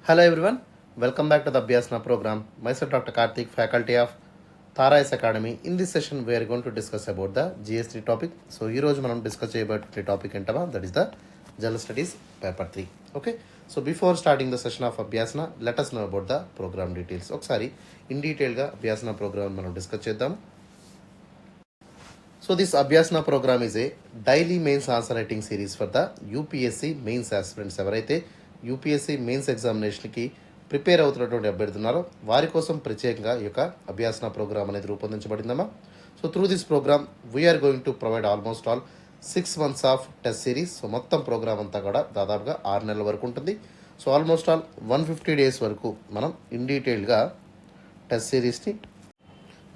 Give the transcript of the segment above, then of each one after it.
Hello everyone, welcome back to the Abhyasana program. Myself Dr. Karthik, faculty of Tharais Academy. In this session, we are going to discuss about the GS3 topic. So, ఈ రోజు మనం discuss చేయబోయే topic ఏంటమా that is the general studies paper 3. Okay, so before starting the session of Abhyasana let us know about the program details. ఒకసారి in డీటెయిల్గా Abhyasana program మనం discuss చేద్దాం. So this Abhyasana program is a daily mains answer writing series for the UPSC mains aspirants. ఎవరైతే UPSC mains ఎగ్జామినేషన్కి prepare అవుతున్నటువంటి అభ్యర్థున్నారో వారి కోసం ప్రత్యేకంగా ఈ యొక్క అభ్యాసన ప్రోగ్రామ్ అనేది రూపొందించబడిందమ్మా. So through this program we're going to provide almost all 6 months of test series. So మొత్తం ప్రోగ్రామ్ అంతా కూడా దాదాపుగా 6 నెలల వరకు ఉంటుంది. సో ఆల్మోస్ట్ ఆల్ 150 days వరకు మనం ఇన్ డీటెయిల్గా టెస్ట్ సిరీస్ని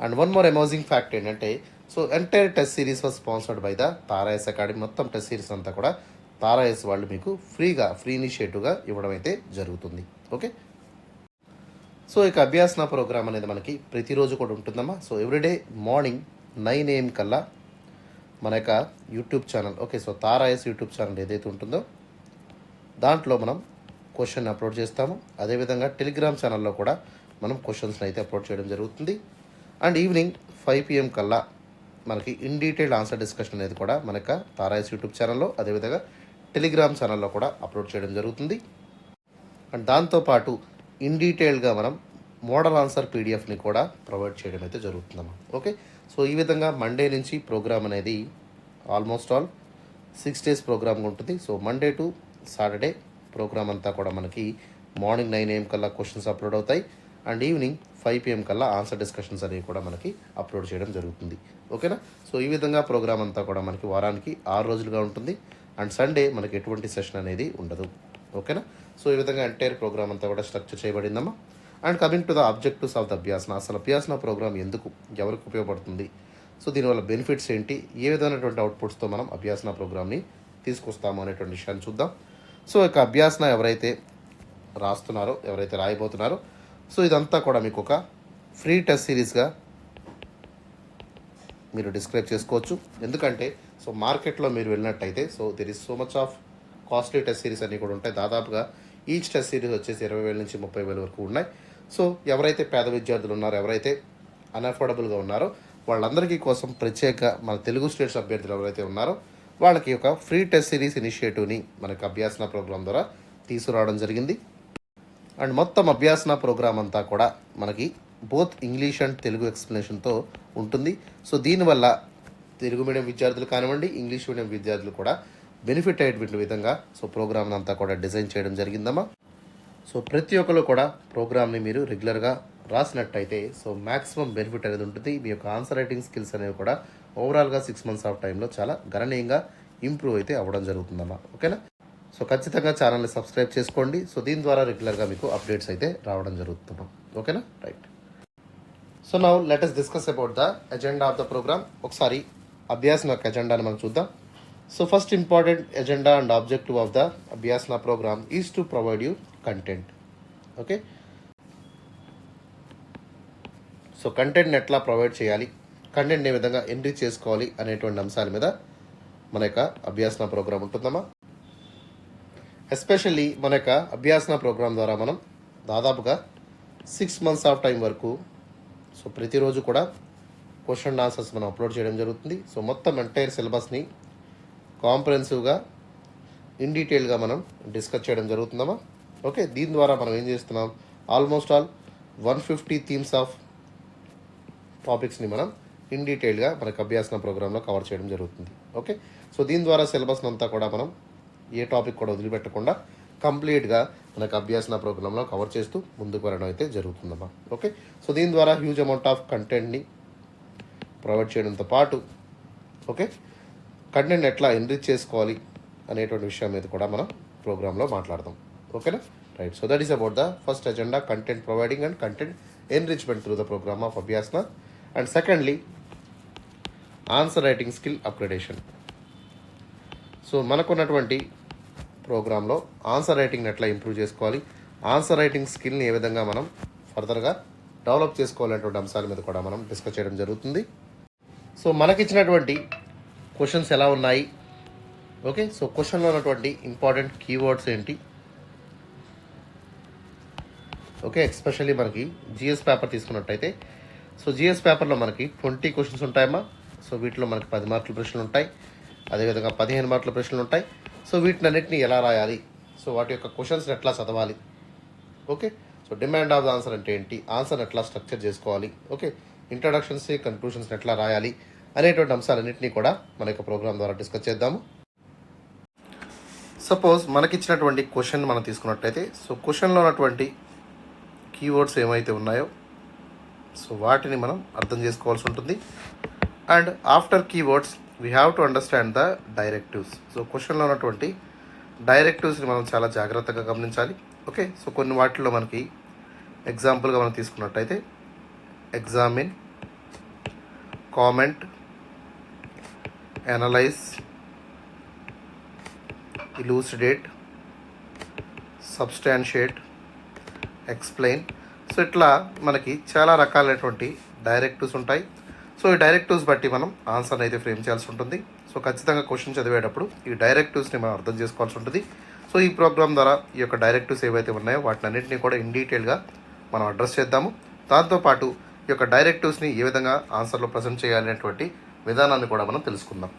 and one more amazing fact ఏంటంటే so entire test series was sponsored by the Tarayas academy. మొత్తం టెస్ట్ సిరీస్ అంతా కూడా తారాయస్ వాళ్ళు మీకు ఫ్రీ ఇనిషియేటివ్గా ఇవ్వడం అయితే జరుగుతుంది. ఓకే, సో ఇక అభ్యాసన ప్రోగ్రామ్ అనేది మనకి ప్రతిరోజు కూడా ఉంటుందమ్మా. సో ఎవ్రీడే మార్నింగ్ 9 AM కల్లా మన యొక్క YouTube channel, okay, so Tarayas YouTube channel ఏదైతే ఉంటుందో దాంట్లో మనం క్వశ్చన్ అప్లోడ్ చేస్తాము. అదేవిధంగా టెలిగ్రామ్ ఛానల్లో కూడా మనం క్వశ్చన్స్ని అయితే అప్లోడ్ చేయడం జరుగుతుంది. అండ్ ఈవినింగ్ 5 PM కల్లా మనకి ఇన్ డీటెయిల్డ్ ఆన్సర్ డిస్కషన్ అనేది కూడా మన యొక్క తారాయస్ యూట్యూబ్ ఛానల్లో అదేవిధంగా టెలిగ్రామ్ ఛానల్లో కూడా అప్లోడ్ చేయడం జరుగుతుంది. అండ్ దాంతోపాటు ఇన్ డీటెయిల్గా మనం మోడల్ ఆన్సర్ పీడిఎఫ్ని కూడా ప్రొవైడ్ చేయడం అయితే జరుగుతుందమ్మా. ఓకే, సో ఈ విధంగా మండే నుంచి ప్రోగ్రామ్ అనేది ఆల్మోస్ట్ ఆల్ 6 days ప్రోగ్రామ్ ఉంటుంది. So Monday to Saturday program అంతా కూడా మనకి మార్నింగ్ 9 AM కల్లా క్వశ్చన్స్ అప్లోడ్ అవుతాయి. అండ్ ఈవినింగ్ 5 PM కల్లా ఆన్సర్ డిస్కషన్స్ అనేవి కూడా మనకి అప్లోడ్ చేయడం జరుగుతుంది. ఓకేనా, సో ఈ విధంగా ప్రోగ్రామ్ అంతా కూడా మనకి వారానికి 6 రోజులుగా ఉంటుంది. అండ్ సండే మనకి ఎటువంటి సెషన్ అనేది ఉండదు. ఓకేనా, సో ఈ విధంగా ఎంటైర్ ప్రోగ్రామ్ అంతా కూడా స్ట్రక్చర్ చేయబడిందమ్మా. And coming to the objectives of the Abhyasana, అసలు అభ్యాసన ప్రోగ్రామ్ ఎందుకు, ఎవరికి ఉపయోగపడుతుంది, సో దీనివల్ల బెనిఫిట్స్ ఏంటి, ఏ విధమైనటువంటి అవుట్పుట్స్తో మనం అభ్యాసన ప్రోగ్రామ్ని తీసుకొస్తాము అనేటువంటి విషయాన్ని చూద్దాం. సో ఇక అభ్యాసన ఎవరైతే రాస్తున్నారో, ఎవరైతే రాయబోతున్నారో, సో ఇదంతా కూడా మీకు ఒక ఫ్రీ టెస్ట్ సిరీస్గా మీరు డిస్క్రైబ్ చేసుకోవచ్చు. ఎందుకంటే సో మార్కెట్లో మీరు వెళ్ళినట్టయితే so there is so much of costly test series అన్నీ కూడా ఉంటాయి. దాదాపుగా ఈచ్ టెస్ట్ సిరీస్ వచ్చేసి 20,000 నుంచి 30,000 వరకు ఉన్నాయి. సో ఎవరైతే పేద విద్యార్థులు ఉన్నారో, ఎవరైతే అన్అఫోర్డబుల్గా ఉన్నారో వాళ్ళందరికీ కోసం ప్రత్యేక మన తెలుగు స్టేట్స్ అభ్యర్థులు ఎవరైతే ఉన్నారో వాళ్ళకి ఒక ఫ్రీ టెస్ట్ సిరీస్ ఇనిషియేటివ్ని మనకు అభ్యాసన ప్రోగ్రామ్ ద్వారా తీసుకురావడం జరిగింది. అండ్ మొత్తం అభ్యాసన ప్రోగ్రామ్ అంతా కూడా మనకి బోత్ ఇంగ్లీష్ అండ్ తెలుగు ఎక్స్ప్లెనేషన్తో ఉంటుంది. సో దీనివల్ల తెలుగు మీడియం విద్యార్థులు కానివ్వండి, ఇంగ్లీష్ మీడియం విద్యార్థులు కూడా బెనిఫిట్ అయ్యేటువంటి విధంగా సో ప్రోగ్రామ్ అంతా కూడా డిజైన్ చేయడం జరిగిందమ్మా. సో ప్రతి ఒక్కరు కూడా ప్రోగ్రామ్ని మీరు రెగ్యులర్గా రాసినట్టయితే సో మ్యాక్సిమం బెనిఫిట్ అనేది ఉంటుంది. మీ యొక్క ఆన్సర్ రైటింగ్ స్కిల్స్ అనేవి కూడా ఓవరాల్గా 6 months ఆఫ్ టైంలో చాలా గణనీయంగా ఇంప్రూవ్ అయితే అవ్వడం జరుగుతుందమ్మా. ఓకేనా, సో ఖచ్చితంగా ఛానల్ని సబ్స్క్రైబ్ చేసుకోండి. సో దీని ద్వారా రెగ్యులర్గా మీకు అప్డేట్స్ అయితే రావడం జరుగుతున్నాం. ఓకేనా, right. So now let us discuss about the agenda of the program. ఒకసారి అభ్యాసన యొక్క ఎజెండాని మనం చూద్దాం. So first important agenda and objective of the Abhyasana program is to provide you content. Okay, so కంటెంట్ని ఎట్లా ప్రొవైడ్ చేయాలి, కంటెంట్ని ఏ విధంగా ఎంట్రీ చేసుకోవాలి అనేటువంటి అంశాల మీద మన యొక్క అభ్యాసన ప్రోగ్రామ్ ఉంటుందమ్మా. ఎస్పెషల్లీ మన యొక్క అభ్యాసన ప్రోగ్రామ్ ద్వారా మనం దాదాపుగా 6 months ఆఫ్ టైం వరకు సో ప్రతిరోజు కూడా క్వశ్చన్ ఆన్సర్స్ మనం అప్లోడ్ చేయడం జరుగుతుంది. సో మొత్తం ఎంటైర్ సిలబస్ని కాంప్రహెన్సివ్గా ఇన్ డీటెయిల్గా మనం డిస్కస్ చేయడం జరుగుతుందమ్మా. ఓకే, దీని ద్వారా మనం ఏం చేస్తున్నాం, ఆల్మోస్ట్ ఆల్ 150 థీమ్స్ ఆఫ్ టాపిక్స్ని మనం ఇన్ డీటెయిల్గా మనకు అభ్యాసన ప్రోగ్రాంలో కవర్ చేయడం జరుగుతుంది. ఓకే, సో దీని ద్వారా సిలబస్ని అంతా కూడా మనం ఏ టాపిక్ కూడా వదిలిపెట్టకుండా కంప్లీట్గా మనకు అభ్యాసన ప్రోగ్రాంలో కవర్ చేస్తూ ముందుకు వెళ్ళడం అయితే జరుగుతుందమ్మా. ఓకే, సో దీని ద్వారా హ్యూజ్ అమౌంట్ ఆఫ్ కంటెంట్ని ప్రొవైడ్ చేయడంతో పాటు ఓకే కంటెంట్ ఎట్లా ఎన్రిచ్ చేసుకోవాలి అనేటువంటి విషయం మీద కూడా మనం ప్రోగ్రాంలో మాట్లాడదాం. ఓకేనా, right. So that is about the first agenda, content providing and content enrichment through the program of Abhyasana. And secondly answer writing skill upgradation. So మనకున్నటువంటి ప్రోగ్రాంలో ఆన్సర్ రైటింగ్ని ఎట్లా ఇంప్రూవ్ చేసుకోవాలి, ఆన్సర్ రైటింగ్ స్కిల్ని ఏ విధంగా మనం ఫర్దర్గా డెవలప్ చేసుకోవాలనేటువంటి అంశాల మీద కూడా మనం డిస్కస్ చేయడం జరుగుతుంది. సో మనకిచ్చినటువంటి క్వశ్చన్స్ ఎలా ఉన్నాయి, ఓకే, సో క్వశ్చన్లో ఉన్నటువంటి ఇంపార్టెంట్ కీవర్డ్స్ ఏంటి, ఓకే, ఎస్పెషల్లీ మనకి జిఎస్ పేపర్ తీసుకున్నట్టయితే, సో జిఎస్ పేపర్లో మనకి 20 క్వశ్చన్స్ ఉంటాయమ్మా. సో వీటిలో మనకి 10 మార్కుల ప్రశ్నలు ఉంటాయి, అదేవిధంగా 15 మార్కుల ప్రశ్నలు ఉంటాయి. సో వీటినన్నింటినీ ఎలా రాయాలి, సో వాటి యొక్క క్వశ్చన్స్ని ఎట్లా చదవాలి, okay, so demand of the answer అంటే ఏంటి, ఆన్సర్ని ఎట్లా స్ట్రక్చర్ చేసుకోవాలి, ఓకే, ఇంట్రడక్షన్స్ కన్క్లూషన్స్ని ఎట్లా రాయాలి అనేటువంటి అంశాలన్నింటినీ కూడా మన యొక్క ప్రోగ్రామ్ ద్వారా డిస్కస్ చేద్దాము. సపోజ్ మనకిచ్చినటువంటి క్వశ్చన్ మనం తీసుకున్నట్టయితే, సో క్వశ్చన్లో ఉన్నటువంటి కీవర్డ్స్ ఏమైతే ఉన్నాయో సో వాటిని మనం అర్థం చేసుకోవాల్సి ఉంటుంది. And after keywords we have to understand the directives. So క్వశ్చన్లో ఉన్నటువంటి డైరెక్టివ్స్ని మనం చాలా జాగ్రత్తగా గమనించాలి. ఓకే, సో కొన్ని వాటిల్లో మనకి ఎగ్జాంపుల్గా మనం తీసుకున్నట్టయితే examine, comment, analyse, elucidate, substantiate, explain. So ఇట్లా మనకి చాలా రకాలైనటువంటి డైరెక్టివ్స్ ఉంటాయి. సో ఈ డైరెక్టివ్స్ బట్టి మనం ఆన్సర్ని అయితే ఫ్రేమ్ చేయాల్సి ఉంటుంది. సో ఖచ్చితంగా క్వశ్చన్ చదివేటప్పుడు ఈ డైరెక్టివ్స్ని మనం అర్థం చేసుకోవాల్సి ఉంటుంది. సో ఈ ప్రోగ్రామ్ ద్వారా ఈ యొక్క డైరెక్టివ్స్ ఏవైతే ఉన్నాయో వాటిని అన్నింటినీ కూడా ఇన్ డీటెయిల్గా మనం అడ్రస్ చేద్దాము. దాంతోపాటు ఈ యొక్క డైరెక్టివ్స్ని ఏ విధంగా ఆన్సర్లో ప్రజెంట్ చేయాలనేటువంటి విధానాన్ని కూడా మనం తెలుసుకుందాం.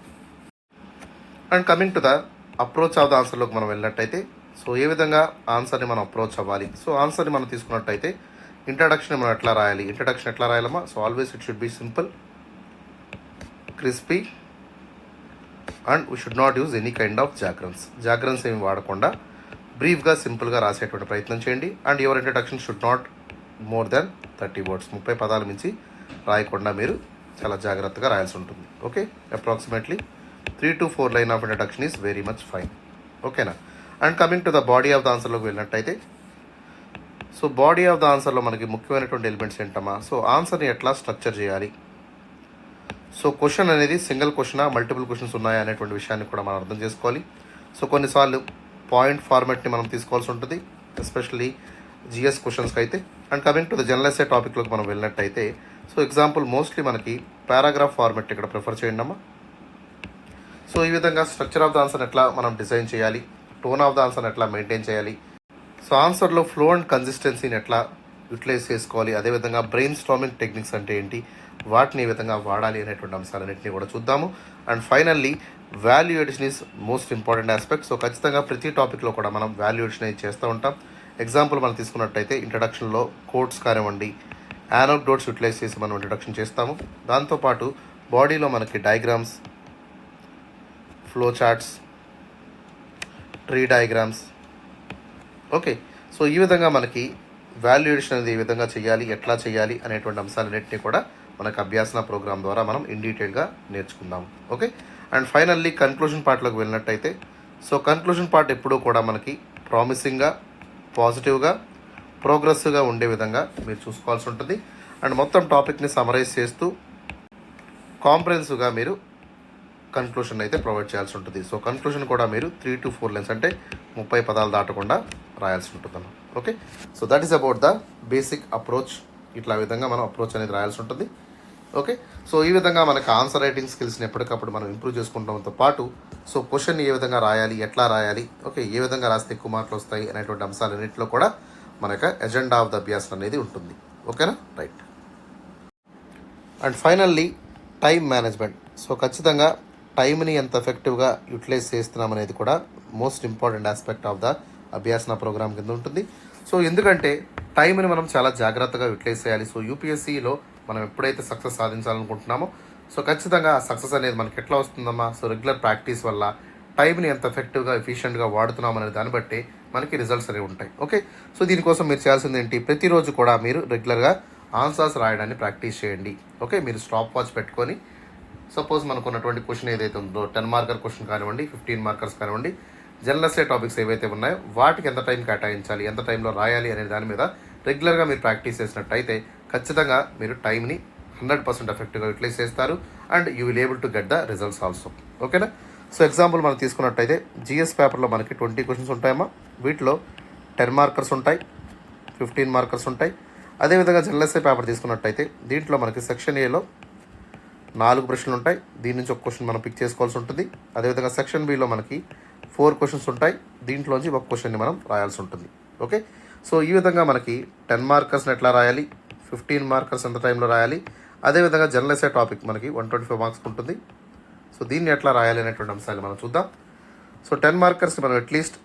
And coming to the approach of the ఆన్సర్లోకి మనం వెళ్ళినట్టయితే, సో ఏ విధంగా ఆన్సర్ని మనం అప్రోచ్ అవ్వాలి. సో ఆన్సర్ని మనం తీసుకున్నట్టయితే ఇంట్రడక్షన్ మనం ఎట్లా రాయాలి, ఇంట్రడక్షన్ ఎట్లా రాయాలమ్మా. So always it should be simple, crispy, and we should not use any kind of jargons ఏమి వాడకుండా బ్రీఫ్గా సింపుల్గా రాసేటువంటి ప్రయత్నం చేయండి. And your introduction should not more than 30 words, 30 పదాల మించి రాయకుండా మీరు చాలా జాగ్రత్తగా రాయాల్సి ఉంటుంది. Okay, approximately 3 to 4 line of introduction is very much fine. ఓకేనా. And coming to the body of the ఆన్సర్లోకి వెళ్ళినట్టయితే, సో బాడీ ఆఫ్ ద ఆన్సర్లో మనకి ముఖ్యమైనటువంటి ఎలిమెంట్స్ ఏంటమ్మా. సో ఆన్సర్ని ఎట్లా స్ట్రక్చర్ చేయాలి, సో క్వశ్చన్ అనేది సింగిల్ క్వశ్చనా మల్టిపుల్ క్వశ్చన్స్ ఉన్నాయా అనేటువంటి విషయాన్ని కూడా మనం అర్థం చేసుకోవాలి. సో కొన్నిసార్లు పాయింట్ ఫార్మాట్ని మనం తీసుకోవాల్సి ఉంటుంది, ఎస్పెషల్లీ జిఎస్ క్వశ్చన్స్కి అయితే. And coming to the general essay టాపిక్లోకి మనం వెళ్ళినట్టయితే, సో ఎగ్జాంపుల్ మోస్ట్లీ మనకి పారాగ్రాఫ్ ఫార్మాట్ ఇక్కడ ప్రిఫర్ చేయండి అమ్మా. సో ఈ విధంగా స్ట్రక్చర్ ఆఫ్ ద ఆన్సర్ ఎట్లా మనం డిజైన్ చేయాలి, టోన్ ఆఫ్ ద ఆన్సర్ ఎట్లా మెయింటైన్ చేయాలి, సో ఆన్సర్లో ఫ్లో అండ్ కన్సిస్టెన్సీని ఎట్లా యూటిలైజ్ చేసుకోవాలి, అదేవిధంగా బ్రెయిన్ స్టార్మింగ్ టెక్నిక్స్ అంటే ఏంటి, వాటిని ఏ విధంగా వాడాలి అనేటువంటి అంశాలన్నింటినీ కూడా చూద్దాము. And finally value addition is most important aspect. So ఖచ్చితంగా ప్రతి టాపిక్లో కూడా మనం వాల్యూ ఎడిషన్ అయితే చేస్తూ ఉంటాం. ఎగ్జాంపుల్ మనం తీసుకున్నట్టయితే ఇంట్రడక్షన్లో కోట్స్ కానివ్వండి, యానోక్డోట్స్ యూటిలైజ్ చేసి మనం ఇంట్రడక్షన్ చేస్తాము. దాంతోపాటు బాడీలో మనకి diagrams, flow charts, tree diagrams. Okay, so ఈ విధంగా మనకి వాల్యూ ఎడిషన్ అనేది ఏ విధంగా చేయాలి, ఎట్లా చేయాలి అనేటువంటి అంశాలన్నింటినీ కూడా మనకు అభ్యాసన ప్రోగ్రామ్ ద్వారా మనం ఇన్ డీటెయిల్గా నేర్చుకుందాము. ఓకే, అండ్ ఫైనల్లీ కన్క్లూషన్ పార్ట్లోకి వెళ్ళినట్టయితే, సో కన్క్లూషన్ పార్ట్ ఎప్పుడూ కూడా మనకి ప్రామిసింగ్గా, పాజిటివ్గా, ప్రోగ్రెసివ్గా ఉండే విధంగా మీరు చూసుకోవాల్సి ఉంటుంది. అండ్ మొత్తం టాపిక్ని సమరైజ్ చేస్తూ కాంప్రహెన్సివ్గా మీరు కన్క్లూషన్ అయితే ప్రొవైడ్ చేయాల్సి ఉంటుంది. సో కన్క్లూషన్ కూడా మీరు 3 to 4 లైన్స్ అంటే 30 పదాలు దాటకుండా రాయాల్సి ఉంటుంది. Okay, so that is about the basic approach. ఇట్లా విధంగా మనం అప్రోచ్ అనేది రాయాల్సి ఉంటుంది. ఓకే, సో ఈ విధంగా మనకు ఆన్సర్ రైటింగ్ స్కిల్స్ని ఎప్పటికప్పుడు మనం ఇంప్రూవ్ చేసుకుంటాంతో పాటు, సో క్వశ్చన్ ఏ విధంగా రాయాలి, ఎట్లా రాయాలి, ఓకే, ఏ విధంగా రాస్తే ఎక్కువ మార్కులు వస్తాయి అనేటువంటి అంశాలన్నింటిలో కూడా మనకు ఎజెండా ఆఫ్ ద అభ్యాసం అనేది ఉంటుంది. ఓకేనా, right. And finally time management. So ఖచ్చితంగా టైంని ఎంత ఎఫెక్టివ్గా యూటిలైజ్ చేస్తున్నాం అనేది కూడా most important aspect of the Abhyasana program కింద ఉంటుంది. సో ఎందుకంటే టైంని మనం చాలా జాగ్రత్తగా యూటిలైజ్ చేయాలి. సో యూపీఎస్సీలో మనం ఎప్పుడైతే సక్సెస్ సాధించాలనుకుంటున్నామో, సో ఖచ్చితంగా ఆ సక్సెస్ అనేది మనకి ఎట్లా వస్తుందమ్మా. సో రెగ్యులర్ ప్రాక్టీస్ వల్ల టైంని ఎంత ఎఫెక్టివ్గా ఎఫిషియెంట్గా వాడుతున్నాం అనే దాన్ని బట్టి మనకి రిజల్ట్స్ అనేవి ఉంటాయి. ఓకే, సో దీనికోసం మీరు చేయాల్సింది ఏంటి, ప్రతిరోజు కూడా మీరు రెగ్యులర్గా ఆన్సర్స్ రాయడాన్ని ప్రాక్టీస్ చేయండి. ఓకే, మీరు స్టాప్ వాచ్ పెట్టుకొని సపోజ్ మనకు ఉన్నటువంటి క్వశ్చన్ ఏదైతే ఉందో 10 మార్కర్ క్వశ్చన్ కానివ్వండి, 15 మార్కర్స్ కానివ్వండి, జనరల్ ఎస్సే టాపిక్స్ ఏవైతే ఉన్నాయో వాటికి ఎంత టైం కేటాయించాలి, ఎంత టైంలో రాయాలి అనే దాని మీద రెగ్యులర్గా మీరు ప్రాక్టీస్ చేసినట్టయితే ఖచ్చితంగా మీరు టైంని 100% ఎఫెక్టివ్గా యూటిలైజ్ చేస్తారు. And you will able to get the results also. ఓకేనా. సో ఎగ్జాంపుల్ మనం తీసుకున్నట్టయితే జిఎస్ పేపర్లో మనకి 20 క్వశ్చన్స్ ఉంటాయమ్మా. వీటిలో 10 మార్కర్స్ ఉంటాయి, 15 మార్కర్స్ ఉంటాయి. అదేవిధంగా జనరల్ ఎస్సే పేపర్ తీసుకున్నట్టయితే దీంట్లో మనకి సెక్షన్ ఏలో 4 ప్రశ్నలు ఉంటాయి. దీని నుంచి ఒక క్వశ్చన్ మనం పిక్ చేసుకోవాల్సి ఉంటుంది. అదేవిధంగా సెక్షన్ బిలో మనకి 4 క్వశ్చన్స్ ఉంటాయి. దీంట్లోంచి ఒక క్వశ్చన్ని మనం రాయాల్సి ఉంటుంది. ఓకే, సో ఈ విధంగా మనకి 10 మార్కర్స్ని ఎట్లా రాయాలి, 15 మార్కర్స్ ఎంత టైంలో రాయాలి, అదేవిధంగా జనరల్ ఎస్సే టాపిక్ మనకి 125 మార్క్స్ ఉంటుంది. సో దీన్ని ఎట్లా రాయాలి అనేటువంటి అంశాలు మనం చూద్దాం. సో 10 మార్కర్స్కి మనం అట్లీస్ట్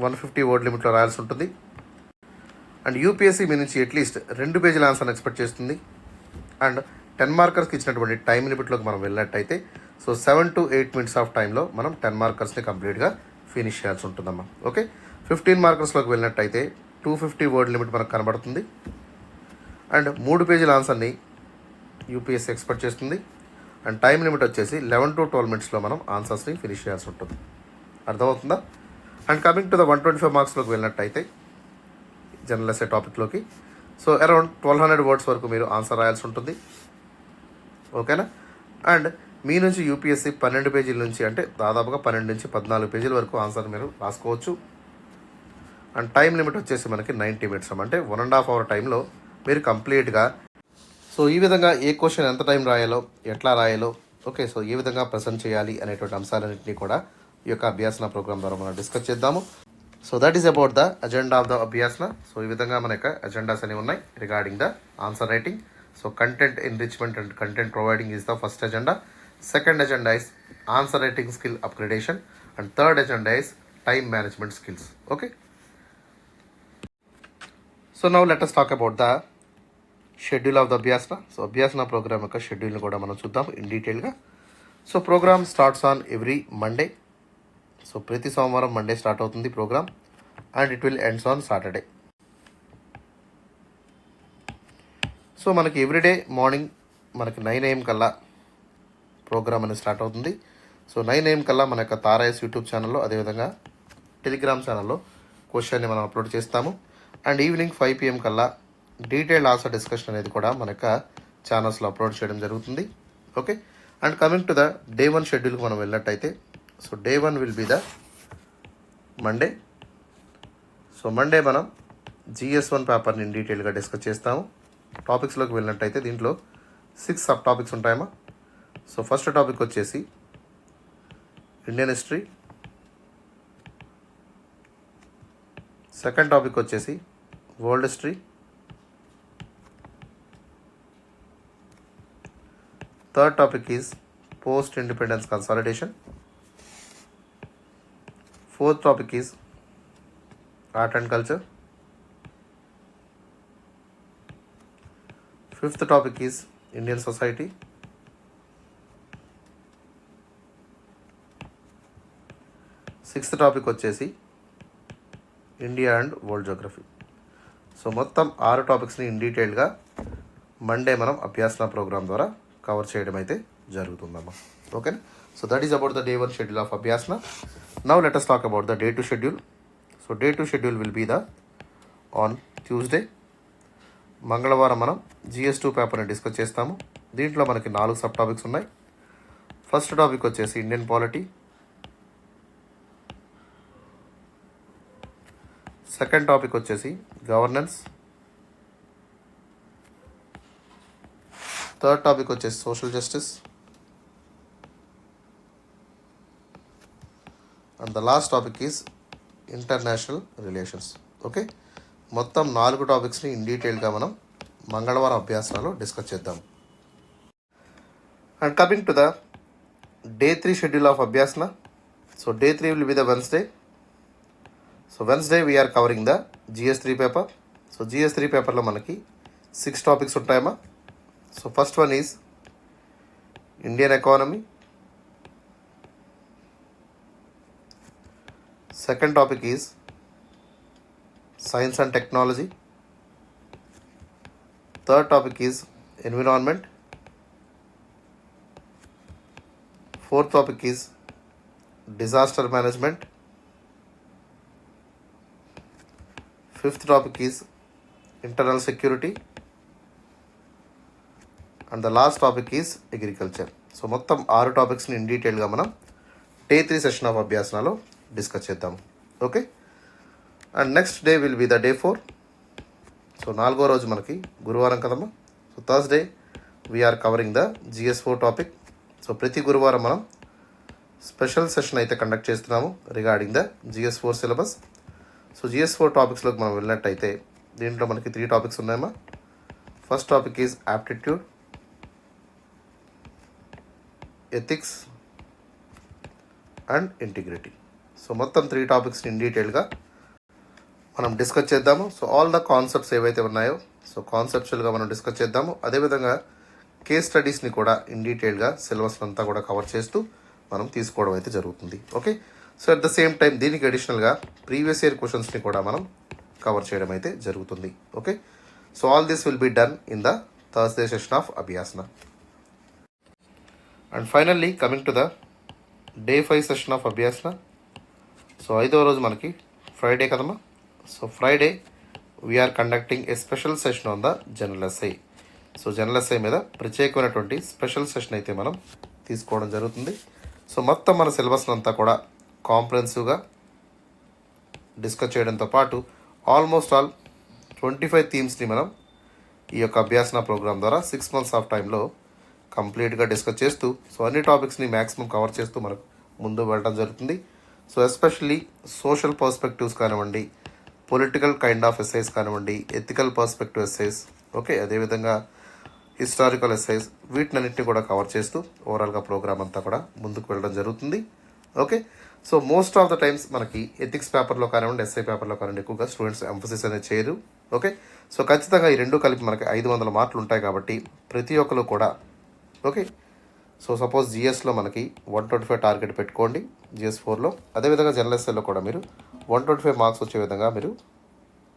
150 వర్డ్ లిమిట్లో రాయాల్సి ఉంటుంది. అండ్ యూపీఎస్సీ మీ నుంచి అట్లీస్ట్ 2 పేజీల ఆన్సర్ని ఎక్స్పెక్ట్ చేస్తుంది. అండ్ 10 మార్కర్స్కి ఇచ్చినటువంటి టైం లిమిట్లోకి మనం వెళ్ళినట్టయితే సో 7 to 8 minutes ఆఫ్ టైంలో మనం 10 మార్కర్స్ని కంప్లీట్గా ఫినిష్ చేయాల్సి ఉంటుందమ్మా. ఓకే, 15 మార్కర్స్లోకి వెళ్ళినట్టయితే 250 వర్డ్ లిమిట్ మనకు కనబడుతుంది. అండ్ 3 పేజీల ఆన్సర్ని యూపీఎస్సీ ఎక్స్పెక్ట్ చేస్తుంది. అండ్ టైం లిమిట్ వచ్చేసి 11 to 12 minutesలో మనం ఆన్సర్స్ని ఫినిష్ చేయాల్సి ఉంటుంది. అర్థమవుతుందా? అండ్ కమింగ్ టు ద 125 మార్క్స్లోకి వెళ్ళినట్టయితే జనరల్ ఎస్సే టాపిక్లోకి సో అరౌండ్ 1200 వర్డ్స్ వరకు మీరు ఆన్సర్ రాయాల్సి ఉంటుంది. ఓకేనా? అండ్ మీ నుంచి యూపీఎస్సీ 12 పేజీల నుంచి అంటే దాదాపుగా 12 నుంచి 14 పేజీల వరకు ఆన్సర్ మీరు రాసుకోవచ్చు. అండ్ టైం లిమిట్ వచ్చేసి మనకి 90 minutes అంటే 1.5 hour టైంలో మీరు కంప్లీట్గా సో ఈ విధంగా ఏ క్వశ్చన్ ఎంత టైం రాయాలో, ఎట్లా రాయాలో, ఓకే, సో ఏ విధంగా ప్రజెంట్ చేయాలి అనేటువంటి అంశాలన్నింటినీ కూడా ఈ యొక్క అభ్యాసన ప్రోగ్రామ్ ద్వారా మనం డిస్కస్ చేద్దాము. So that is about the agenda of the Abhyasana. So ఈ విధంగా మన యొక్క అజెండాస్ అనేవి ఉన్నాయి regarding the answer writing. So content enrichment and content providing is the first agenda. Second agenda is answer writing skill upgradation. And third agenda is time management skills. Okay, so now let us talk about the schedule of the Abhyasana. So Abhyasana program యొక్క షెడ్యూల్ని కూడా మనం చూద్దాం in డీటెయిల్గా. So program starts on every Monday. So ప్రతి సోమవారం Monday start అవుతుంది program and it will ends on Saturday. So మనకి ఎవ్రీడే మార్నింగ్ మనకి 9 AM కల్లా ప్రోగ్రామ్ అనేది స్టార్ట్ అవుతుంది. సో 9 AM కల్లా మన యొక్క తారాయస్ యూట్యూబ్ ఛానల్లో అదేవిధంగా టెలిగ్రామ్ ఛానల్లో క్వశ్చన్ని మనం అప్లోడ్ చేస్తాము. అండ్ ఈవినింగ్ 5 PM కల్లా డీటెయిల్డ్ ఆన్సర్ డిస్కషన్ అనేది కూడా మన యొక్క ఛానల్స్లో అప్లోడ్ చేయడం జరుగుతుంది. Okay, and coming to the day 1 షెడ్యూల్కి మనం వెళ్ళినట్టయితే so day 1 will be the Monday. So Monday మనం GS1 పేపర్ని ఇన్ డీటెయిల్గా డిస్కస్ చేస్తాము. టాపిక్స్లోకి వెళ్ళినట్టయితే దీంట్లో 6 సబ్ టాపిక్స్ ఉంటాయమ్మా. సో ఫస్ట్ టాపిక్ వచ్చేసి ఇండియన్ హిస్టరీ. సెకండ్ టాపిక్ వచ్చేసి world history. Third topic is post independence consolidation. Fourth topic is art and culture. Fifth topic is Indian society. Sixth topic వచ్చేసి India and world geography. So మొత్తం 6 టాపిక్స్ని in డీటెయిల్గా Monday మనం అభ్యాసన programme ద్వారా cover చేయడం అయితే జరుగుతుందమ్మా. ఓకేనా? So that is about the day 1 schedule of Abhyasana. Now let us talk about the day 2 schedule. So day 2 schedule will be the on Tuesday. మంగళవారం మనం GS2 పేపర్ని డిస్కస్ చేస్తాము. దీంట్లో మనకి 4 సబ్ టాపిక్స్ ఉన్నాయి. ఫస్ట్ టాపిక్ వచ్చేసి ఇండియన్ పాలిటీ. సెకండ్ టాపిక్ వచ్చేసి governance. Third topic వచ్చేసి social justice. And the last topic is international relations. Okay, మొత్తం 4 టాపిక్స్ని ఇన్ డీటెయిల్గా మనం మంగళవారం అభ్యాసనలో డిస్కస్ చేద్దాం. And coming to the day 3 schedule of Abhyasana. So day 3 will be the Wednesday. So Wednesday we are covering the GS3 paper. So GS3 పేపర్లో మనకి 6 topics ఉంటాయమ్మా. So first one is Indian economy. Second topic is science and technology. Third topic is environment. Fourth topic is disaster management. Fifth topic is internal security. And the last topic is agriculture. So మొత్తం 6 టాపిక్స్ని in డీటెయిల్గా మనం day 3 session of అభ్యాసనలో discuss చేద్దాము. Okay, and next day will be the day 4. So 4వ రోజు మనకి గురువారం కదమ్మా. So Thursday we are covering the GS4 topic. So ప్రతి గురువారం మనం స్పెషల్ సెషన్ అయితే కండక్ట్ చేస్తున్నాము regarding the GS4 syllabus. So GS4 టాపిక్స్లోకి మనం వెళ్ళినట్టయితే దీంట్లో మనకి 3 టాపిక్స్ ఉన్నాయమ్మా. First topic is aptitude, ethics and integrity. So మొత్తం 3 టాపిక్స్ని ఇన్ డీటెయిల్గా మనం డిస్కస్ చేద్దాము. సో ఆల్ ద కాన్సెప్ట్స్ ఏవైతే ఉన్నాయో సో కాన్సెప్చువల్గా మనం డిస్కస్ చేద్దాము. అదేవిధంగా కేస్ స్టడీస్ని కూడా ఇన్ డీటెయిల్గా సిలబస్ అంతా కూడా కవర్ చేస్తూ మనం తీసుకోవడం అయితే జరుగుతుంది. Okay, so at the same time దీనికి అడిషనల్గా ప్రీవియస్ ఇయర్ క్వశ్చన్స్ని కూడా మనం కవర్ చేయడం అయితే జరుగుతుంది. Okay, so all this will be done in the Thursday session of Abhyasana. And finally coming to the day 5 session of Abhyasana. So 5వ రోజు మనకి ఫ్రైడే కదమ్మా. So Friday we are conducting a special session on the general essay. So general essay మీద ప్రత్యేకమైనటువంటి special session అయితే మనం తీసుకోవడం జరుగుతుంది. సో మొత్తం మన సిలబస్ అంతా కూడా కాంప్రహెన్సివ్గా డిస్కస్ చేయడంతో పాటు ఆల్మోస్ట్ ఆల్ 25 థీమ్స్ని మనం ఈ యొక్క అభ్యాసన ప్రోగ్రామ్ ద్వారా 6 months ఆఫ్ టైంలో కంప్లీట్గా డిస్కస్ చేస్తూ సో అన్ని టాపిక్స్ని మ్యాక్సిమం కవర్ చేస్తూ మనకు ముందు వెళ్ళడం జరుగుతుంది. సో ఎస్పెషల్లీ సోషల్ పర్స్పెక్టివ్స్ కానివ్వండి, పొలిటికల్ కైండ్ ఆఫ్ ఎస్సైస్ కానివ్వండి, ఎథికల్ పర్స్పెక్టివ్ ఎస్సైస్, ఓకే, అదేవిధంగా హిస్టారికల్ ఎస్సైస్, వీటినన్నింటినీ కూడా కవర్ చేస్తూ ఓవరాల్గా ప్రోగ్రామ్ అంతా కూడా ముందుకు వెళ్ళడం జరుగుతుంది. Okay, so most of the times మనకి ఎథిక్స్ పేపర్లో కానివ్వండి, ఎస్ఐ పేపర్లో కానివ్వండి ఎక్కువగా స్టూడెంట్స్ ఎంఫసిస్ అనేది చేయరు. ఓకే, సో ఖచ్చితంగా ఈ రెండు కలిపి మనకి 500 మార్కులు ఉంటాయి కాబట్టి ప్రతి ఒక్కరు కూడా ఓకే. సో సపోజ్ జిఎస్లో మనకి 125 టార్గెట్ పెట్టుకోండి GS4లో. అదేవిధంగా జనరల్ ఎస్ఐలో కూడా మీరు 125 మార్క్స్ వచ్చే విధంగా మీరు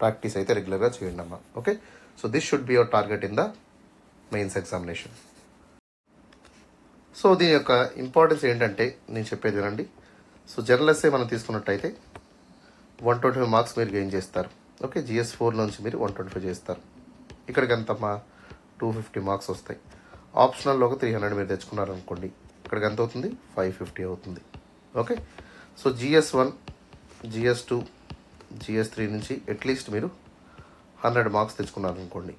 ప్రాక్టీస్ అయితే రెగ్యులర్గా చేయండి అమ్మా. Okay, so this should be your target in the mains examination. So దీని యొక్క ఇంపార్టెన్స్ ఏంటంటే నేను చెప్పేది వినండి. సో జనరల్ ఎస్ఐ మనం తీసుకున్నట్టయితే 125 మార్క్స్ మీరు గెయిన్ చేస్తారు. ఓకే, GS4 నుంచి మీరు 125 చేస్తారు. ఇక్కడికి ఎంతమ్మా 250 మార్క్స్ వస్తాయి. ఆప్షనల్లో ఒక 300 మీరు తెచ్చుకున్నారనుకోండి, ఇక్కడికి ఎంత అవుతుంది 550 అవుతుంది. Okay, so GS1, GS2, GS3 నుంచి అట్లీస్ట్ మీరు 100 మార్క్స్ తెచ్చుకున్నారనుకోండి,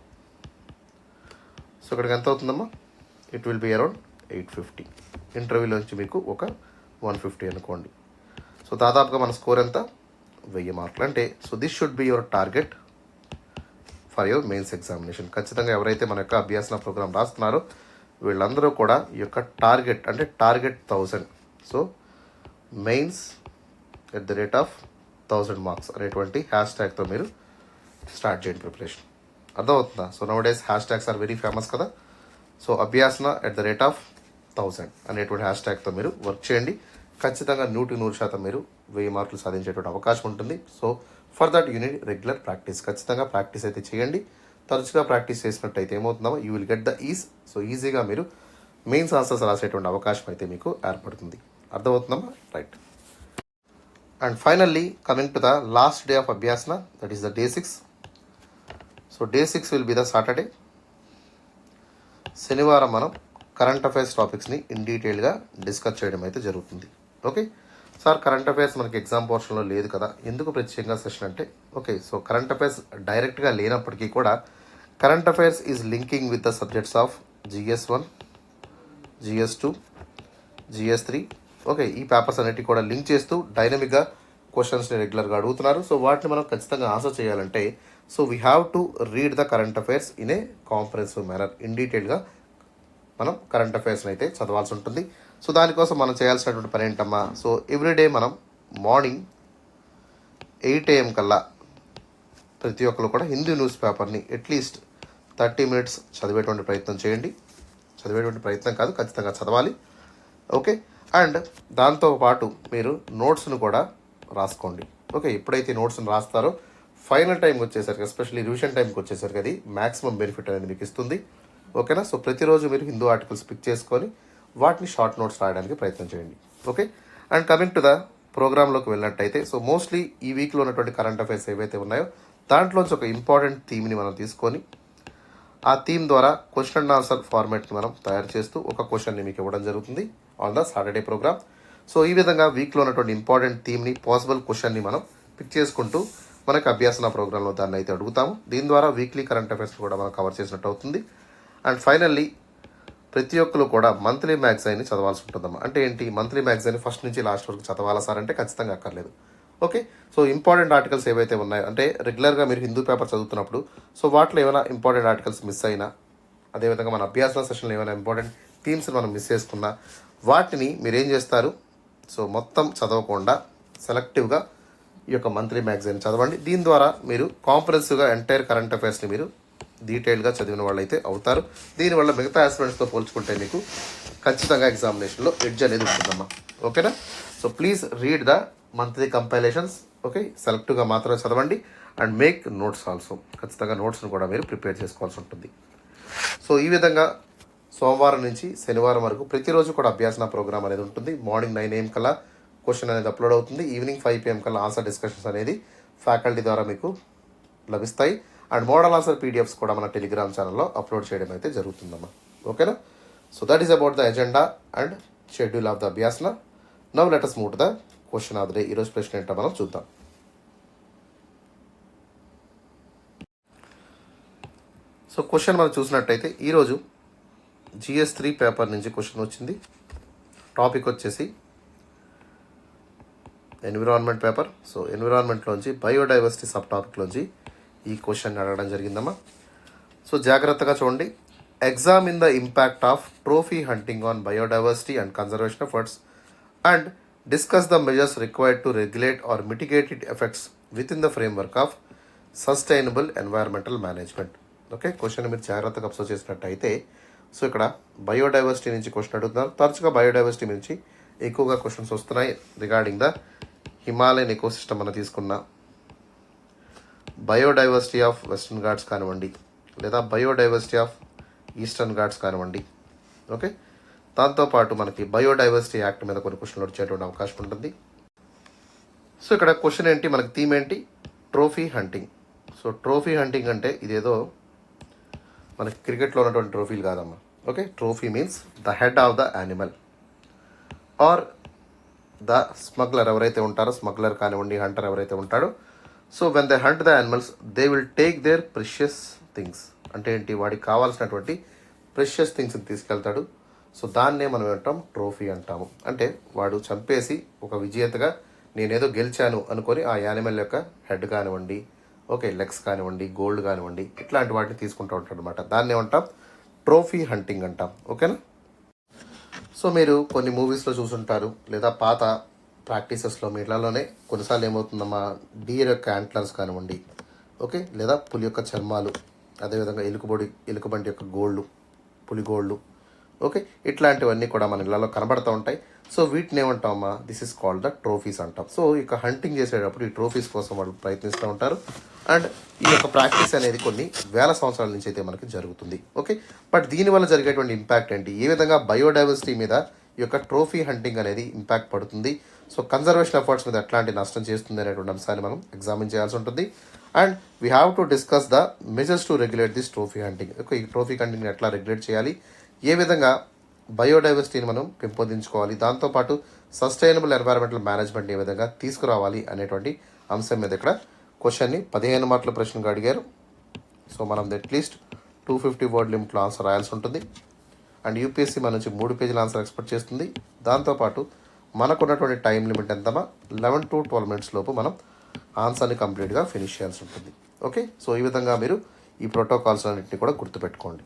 సో ఇక్కడికి ఎంత అవుతుందమ్మా, ఇట్ విల్ బి అరౌండ్ 850. ఇంటర్వ్యూలో నుంచి మీకు ఒక 150 అనుకోండి. సో దాదాపుగా మన స్కోర్ ఎంత 1000 మార్కులు అంటే. So this should be your target for your mains examination. ఖచ్చితంగా ఎవరైతే మన యొక్క అభ్యాసన ప్రోగ్రామ్ రాస్తున్నారో వీళ్ళందరూ కూడా ఈ యొక్క టార్గెట్ అంటే టార్గెట్ 1000. సో మెయిన్స్ @1000 మార్క్స్ అనేటువంటి హ్యాష్ ట్యాగ్తో మీరు స్టార్ట్ చేయండి ప్రిపరేషన్. అర్థమవుతుందా? So nowadays hashtags are very famous కదా. సో అభ్యాసన @1000 అనేటువంటి హ్యాష్ ట్యాగ్తో మీరు వర్క్ చేయండి. ఖచ్చితంగా 100% మీరు 1000 మార్కులు సాధించేటువంటి అవకాశం ఉంటుంది. So for that you need regular practice. ఖచ్చితంగా ప్రాక్టీస్ అయితే చేయండి. తరచుగా ప్రాక్టీస్ చేసినట్టయితే ఏమవుతుందో you will get the ease. So ఈజీగా మీరు మెయిన్స్ ఆన్సర్స్ రాసేటువంటి అవకాశం అయితే మీకు ఏర్పడుతుంది. అర్థమవుతుందమ్మా? Right. And finally coming to the last day of Abhyasana, that is the day 6. So day 6 will be the Saturday. శనివారం మనం కరెంట్ అఫైర్స్ టాపిక్స్ని ఇన్ డీటెయిల్గా డిస్కస్ చేయడం అయితే జరుగుతుంది. ఓకే సార్, కరెంట్ అఫైర్స్ మనకి ఎగ్జామ్ పోర్షన్లో లేదు కదా, ఎందుకు ప్రత్యేకంగా సెషన్ అంటే, ఓకే, సో కరెంట్ అఫైర్స్ డైరెక్ట్గా లేనప్పటికీ కూడా current affairs is linking with the subjects of GS1, GS2, GS3. Okay, ఈ పేపర్స్ అన్నిటి కూడా లింక్ చేస్తూ డైనమిక్గా క్వశ్చన్స్ని రెగ్యులర్గా అడుగుతున్నారు. సో వాటిని మనం ఖచ్చితంగా ఆన్సర్ చేయాలంటే so we have to read the current affairs in a comprehensive manner. In డీటెయిల్గా మనం కరెంట్ అఫైర్స్ని అయితే చదవాల్సి ఉంటుంది. సో దానికోసం మనం చేయాల్సినటువంటి పని ఏంటమ్మా, సో ఎవ్రీడే మనం మార్నింగ్ 8 AM కల్లా ప్రతి ఒక్కరు కూడా హిందూ న్యూస్ పేపర్ని అట్లీస్ట్ 30 minutes చదివేటువంటి ప్రయత్నం చేయండి. చదివేటువంటి ప్రయత్నం కాదు, ఖచ్చితంగా చదవాలి. ఓకే, అండ్ దాంతోపాటు మీరు నోట్స్ను కూడా రాసుకోండి. ఓకే, ఎప్పుడైతే నోట్స్ని రాస్తారో ఫైనల్ టైంకి వచ్చేసరికి, ఎస్పెషల్లీ రివిజన్ టైంకి వచ్చేసరికి అది మ్యాక్సిమం బెనిఫిట్ అనేది మీకు ఇస్తుంది. ఓకేనా? సో ప్రతిరోజు మీరు హిందూ ఆర్టికల్స్ పిక్ చేసుకొని వాటిని షార్ట్ నోట్స్ రాయడానికి ప్రయత్నం చేయండి. Okay, and coming to the ప్రోగ్రాంలోకి వెళ్ళినట్టయితే సో మోస్ట్లీ ఈ వీక్లో ఉన్నటువంటి కరెంట్ అఫైర్స్ ఏవైతే ఉన్నాయో దాంట్లోంచి ఒక ఇంపార్టెంట్ థీమ్ని మనం తీసుకొని ఆ థీమ్ ద్వారా క్వశ్చన్ అండ్ ఆన్సర్ ఫార్మాట్ని మనం తయారు చేస్తూ ఒక క్వశ్చన్ని మీకు ఇవ్వడం జరుగుతుంది on the Saturday program. So ఈ విధంగా వీక్లో ఉన్నటువంటి ఇంపార్టెంట్ థీమ్ని, పాసిబుల్ క్వశ్చన్ని మనం పిక్ చేసుకుంటూ మనకు అభ్యాసన ప్రోగ్రాంలో దాన్ని అయితే అడుగుతాము. దీని ద్వారా వీక్లీ కరెంట్ అఫైర్స్ కూడా మనం కవర్ చేసినట్టు అవుతుంది. అండ్ ఫైనల్లీ ప్రతి ఒక్కరు కూడా మంత్లీ మ్యాగజైన్ని చదవాల్సి ఉంటుందమ్మా. అంటే ఏంటి, మంత్లీ మ్యాగజైన్ ఫస్ట్ నుంచి లాస్ట్ వరకు చదవాలా సార్ అంటే ఖచ్చితంగా అక్కర్లేదు. ఓకే. సో ఇంపార్టెంట్ ఆర్టికల్స్ ఏవైతే ఉన్నాయో అంటే రెగ్యులర్గా మీరు హిందూ పేపర్ చదువుతున్నప్పుడు సో వాటిలో ఏమైనా ఇంపార్టెంట్ ఆర్టికల్స్ మిస్ అయినా, అదేవిధంగా మన అభ్యాసన సెషన్లో ఏమైనా ఇంపార్టెంట్ థీమ్స్ మనం మిస్ చేసుకున్నా వాటిని మీరు ఏం చేస్తారు, సో మొత్తం చదవకుండా సెలెక్టివ్గా ఈ యొక్క మంత్లీ మ్యాగజైన్ చదవండి. దీని ద్వారా మీరు కాంప్రహెన్సివ్గా ఎంటైర్ కరెంట్ అఫైర్స్ని మీరు డీటెయిల్గా చదివిన వాళ్ళు అయితే అవుతారు. దీనివల్ల మిగతా ఆస్పిరెంట్స్తో పోల్చుకుంటే మీకు ఖచ్చితంగా ఎగ్జామినేషన్లో ఎడ్జ్ అనేది ఉంటుందమ్మా. ఓకేనా? So please read the monthly compilations. Okay, సెలెక్టివ్గా మాత్రమే చదవండి అండ్ మేక్ నోట్స్ ఆల్సో. ఖచ్చితంగా నోట్స్ను కూడా మీరు ప్రిపేర్ చేసుకోవాల్సి ఉంటుంది. సో ఈ విధంగా సోమవారం నుంచి శనివారం వరకు ప్రతిరోజు కూడా అభ్యాసన ప్రోగ్రామ్ అనేది ఉంటుంది. మార్నింగ్ 9 AM కల్లా క్వశ్చన్ అనేది అప్లోడ్ అవుతుంది. ఈవినింగ్ 5 PM కల్లా ఆన్సర్ డిస్కషన్స్ అనేది ఫ్యాకల్టీ ద్వారా మీకు లభిస్తాయి. అండ్ మోడల్ ఆన్సర్ పీడిఎఫ్స్ కూడా మన టెలిగ్రామ్ ఛానల్లో అప్లోడ్ చేయడం అయితే జరుగుతుందమ్మా. ఓకేనా? So that is about the agenda and schedule of the Abhyasana. Now let us move to the question of the day. ఈరోజు ప్రశ్న ఏంటో మనం చూద్దాం. సో క్వశ్చన్ మనం చూసినట్టయితే ఈరోజు GS3 పేపర్ నుంచి క్వశ్చన్ వచ్చింది. టాపిక్ వచ్చేసి ఎన్విరాన్మెంట్ పేపర్. సో ఎన్విరాన్మెంట్లోంచి బయోడైవర్సిటీ సబ్ టాపిక్లోంచి ఈ క్వశ్చన్ అడగడం జరిగిందమ్మా. సో జాగ్రత్తగా చూడండి. Examine the impact of trophy hunting on biodiversity and conservation efforts and discuss the measures required to regulate or mitigate it effects within the framework of sustainable environmental management. Okay, question మీరు జాగ్రత్తగా observe చేసినట్టయితే so ఇక్కడ biodiversity నుంచి question అడుగుతున్నారు. తరచుగా biodiversity నుంచి ఎక్కువగా questions వస్తున్నాయి. రిగార్డింగ్ ద హిమాలయన్ ఎకోసిస్టమ్ అని తీసుకున్న బయోడైవర్సిటీ ఆఫ్ వెస్టర్న్ ఘాట్స్ కానివ్వండి, లేదా బయోడైవర్సిటీ ఆఫ్ ఈస్టర్న్ ఘాట్స్ కానివ్వండి. ఓకే, దాంతోపాటు మనకి బయోడైవర్సిటీ యాక్ట్ మీద కొన్ని క్వశ్చన్లు వచ్చేటువంటి అవకాశం ఉంటుంది. సో ఇక్కడ క్వశ్చన్ ఏంటి, మనకి థీమ్ ఏంటి, trophy hunting. So trophy hunting అంటే ఇదేదో మనకి క్రికెట్లో ఉన్నటువంటి ట్రోఫీలు కాదమ్మా. Okay, trophy means the head of the animal or the smuggler ఎవరైతే ఉంటారో, స్మగ్లర్ కానివ్వండి, హంటర్ ఎవరైతే ఉంటాడో, so when they hunt the animals they will take their precious things. అంటే ఏంటి, వాడికి కావాల్సినటువంటి ప్రెషియస్ థింగ్స్ని తీసుకెళ్తాడు. సో దాన్నే మనం ఏమంటాం, ట్రోఫీ అంటాము. అంటే వాడు చంపేసి ఒక విజేతగా నేనేదో గెలిచాను అనుకొని ఆ యానిమల్ యొక్క హెడ్ కానివ్వండి, ఓకే లెగ్స్ కానివ్వండి, గోల్డ్ కానివ్వండి, ఇట్లాంటి వాటిని తీసుకుంటూ ఉంటాడు అనమాట. దాన్ని ఏమంటాం, ట్రోఫీ హంటింగ్ అంటాం. ఓకేనా? సో మీరు కొన్ని మూవీస్లో చూసుంటారు, లేదా పాత ప్రాక్టీసెస్లో మీ ఇళ్లలోనే కొన్నిసార్లు ఏమవుతుందమ్మా, డీర్ యొక్క యాంట్లర్స్ కానివ్వండి, ఓకే, లేదా పులి యొక్క చర్మాలు, అదేవిధంగా ఎలుకబంటి యొక్క గోళ్ళు, పులి గోళ్ళు, ఓకే, ఇట్లాంటివన్నీ కూడా మన ఇళ్లలో కనబడుతూ ఉంటాయి. సో వీటిని ఏమంటామమ్మా, this is called the trophies అంటాం. సో ఇక హంటింగ్ చేసేటప్పుడు ఈ ట్రోఫీస్ కోసం వాళ్ళు ప్రయత్నిస్తూ ఉంటారు. అండ్ ఈ యొక్క ప్రాక్టీస్ అనేది కొన్ని వేల సంవత్సరాల నుంచి అయితే మనకి జరుగుతుంది. ఓకే, బట్ దీనివల్ల జరిగేటువంటి ఇంపాక్ట్ ఏంటి, ఏ విధంగా బయోడైవర్సిటీ మీద ఈ యొక్క ట్రోఫీ హంటింగ్ అనేది ఇంపాక్ట్ పడుతుంది, సో కన్జర్వేషన్ ఎఫర్ట్స్ మీద ఎట్లాంటి నష్టం చేస్తుంది అనేటువంటి అంశాన్ని మనం ఎగ్జామిన్ చేయాల్సి ఉంటుంది. And we have to discuss the measures to regulate this trophy hunting. Okay, ఈ ట్రోఫీ హంటింగ్ని ఎట్లా రెగ్యులేట్ చేయాలి, ఏ విధంగా బయోడైవర్సిటీని మనం పెంపొందించుకోవాలి, దాంతోపాటు సస్టైనబుల్ ఎన్వైరన్మెంటల్ మేనేజ్మెంట్ ఏ విధంగా తీసుకురావాలి అనేటువంటి అంశం మీద ఇక్కడ క్వశ్చన్ని 15 మార్కుల ప్రశ్నగా అడిగారు. సో మనం అట్లీస్ట్ 250 వర్డ్ లిమిట్లో ఆన్సర్ రాయాల్సి ఉంటుంది. అండ్ యూపీఎస్సీ మన నుంచి 3 పేజీల ఆన్సర్ ఎక్స్పెక్ట్ చేస్తుంది. దాంతోపాటు మనకున్నటువంటి టైం లిమిట్ ఎంతమా 11 to 12 minutes లోపు మనం ఆన్సర్ని కంప్లీట్గా ఫినిష్ చేయాల్సి ఉంటుంది. ఓకే, సో ఈ విధంగా మీరు ఈ ప్రోటోకాల్స్ అన్నింటినీ కూడా గుర్తుపెట్టుకోండి.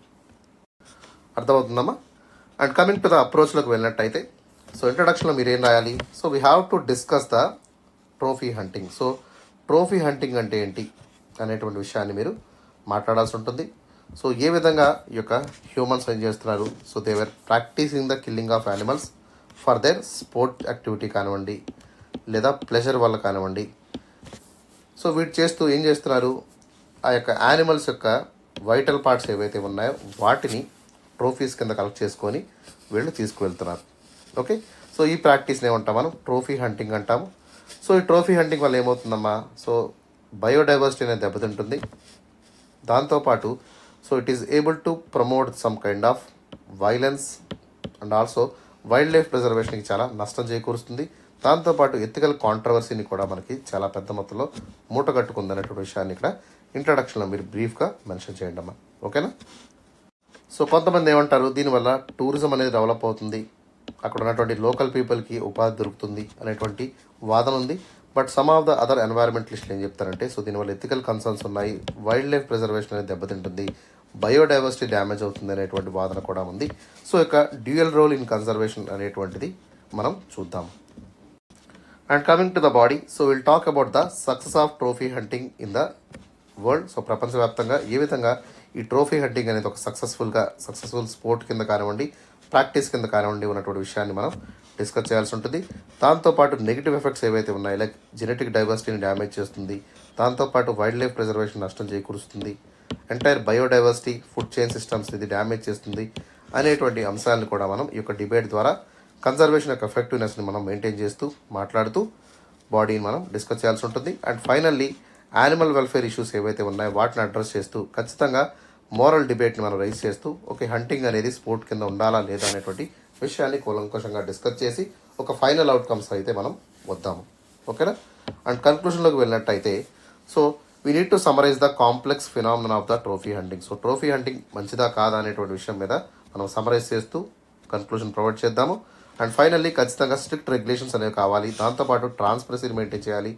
అర్థమవుతుందమ్మా? అండ్ కమింగ్ టు ద అప్రోచ్లోకి వెళ్ళినట్టయితే, సో ఇంట్రడక్షన్లో మీరు ఏం రాయాలి, so we have to discuss the trophy hunting. So trophy hunting అంటే ఏంటి అనేటువంటి విషయాన్ని మీరు మాట్లాడాల్సి ఉంటుంది. సో ఏ విధంగా ఈ యొక్క హ్యూమన్స్ ఏం చేస్తున్నారు, so they were practicing the killing of animals for their sport activity కానివ్వండి, లేదా ప్లెజర్ వల్ల కానివ్వండి. సో వీటి చేస్తూ ఏం చేస్తున్నారు, ఆ యొక్క యానిమల్స్ యొక్క వైటల్ పార్ట్స్ ఏవైతే ఉన్నాయో వాటిని ట్రోఫీస్ కింద కలెక్ట్ చేసుకొని వీళ్ళు తీసుకువెళ్తున్నారు. ఓకే, సో ఈ ప్రాక్టీస్ని ఏమంటాం మనం, ట్రోఫీ హంటింగ్ అంటాము. సో ఈ ట్రోఫీ హంటింగ్ వల్ల ఏమవుతుందమ్మా, సో బయోడైవర్సిటీ అనేది దెబ్బతింటుంది. దాంతోపాటు so it is able to promote some kind of violence and also wildlife ప్రిజర్వేషన్కి చాలా నష్టం చేకూరుస్తుంది. దాంతోపాటు ఎథికల్ కాంట్రవర్సీని కూడా మనకి చాలా పెద్ద మొత్తంలో మూటగట్టుకుంది అనేటువంటి విషయాన్ని ఇక్కడ ఇంట్రడక్షన్లో మీరు బ్రీఫ్గా మెన్షన్ చేయండి అమ్మా. ఓకేనా? సో కొంతమంది ఏమంటారు, దీనివల్ల టూరిజం అనేది డెవలప్ అవుతుంది, అక్కడ ఉన్నటువంటి లోకల్ పీపుల్కి ఉపాధి దొరుకుతుంది అనేటువంటి వాదన ఉంది. But some of the other ఎన్వైరన్మెంటలిస్టులు ఏం చెప్తారంటే సో దీనివల్ల ఎథికల్ కన్సర్న్స్ ఉన్నాయి, వైల్డ్ లైఫ్ ప్రిజర్వేషన్ అనేది దెబ్బతింటుంది, బయోడైవర్సిటీ డ్యామేజ్ అవుతుంది అనేటువంటి వాదన కూడా ఉంది. సో ఇక డ్యూయల్ రోల్ ఇన్ కన్జర్వేషన్ అనేటువంటిది మనం చూద్దాం. And coming to the body, so will talk about the success of trophy hunting in the world. So ప్రపంచవ్యాప్తంగా ఏ విధంగా ఈ ట్రోఫీ హంటింగ్ అనేది ఒక సక్సెస్ఫుల్ స్పోర్ట్ కింద కానివ్వండి, ప్రాక్టీస్ కింద కానివ్వండి ఉన్నటువంటి విషయాన్ని మనం డిస్కస్ చేయాల్సి ఉంటుంది. దాంతోపాటు నెగిటివ్ ఎఫెక్ట్స్ ఏవైతే ఉన్నాయి, లైక్ జెనెటిక్ డైవర్సిటీని డ్యామేజ్ చేస్తుంది, దాంతోపాటు వైల్డ్ లైఫ్ ప్రిజర్వేషన్ నష్టం చేకూరుస్తుంది, entire biodiversity, food chain systems ఇది డ్యామేజ్ చేస్తుంది అనేటువంటి అంశాలను కూడా మనం ఈ యొక్క డిబేట్ ద్వారా కన్జర్వేషన్ యొక్క ఎఫెక్టివ్నెస్ని మనం మెయింటైన్ చేస్తూ మాట్లాడుతూ బాడీని మనం డిస్కస్ చేయాల్సి ఉంటుంది. And finally animal welfare issues ఏవైతే ఉన్నాయో వాటిని అడ్రస్ చేస్తూ ఖచ్చితంగా మోరల్ డిబేట్ని మనం రైజ్ చేస్తూ ఓకే హంటింగ్ అనేది స్పోర్ట్ కింద ఉండాలా లేదా అనేటువంటి విషయాన్ని కూలంకషంగా డిస్కస్ చేసి ఒక ఫైనల్ అవుట్కమ్స్ అయితే మనం వద్దాము. ఓకేనా? అండ్ కన్క్లూషన్లోకి వెళ్ళినట్టయితే so we need to summarise the complex phenomenon of the trophy hunting. So trophy hunting మంచిదా కాదా అనేటువంటి విషయం మీద మనం సమరైజ్ చేస్తూ కన్క్లూజన్ ప్రొవైడ్ చేద్దాము. అండ్ ఫైనల్లీ ఖచ్చితంగా స్ట్రిక్ట్ రెగ్యులేషన్స్ అనేవి కావాలి, దాంతోపాటు ట్రాన్స్పరెన్సీని మెయింటైన్ చేయాలి.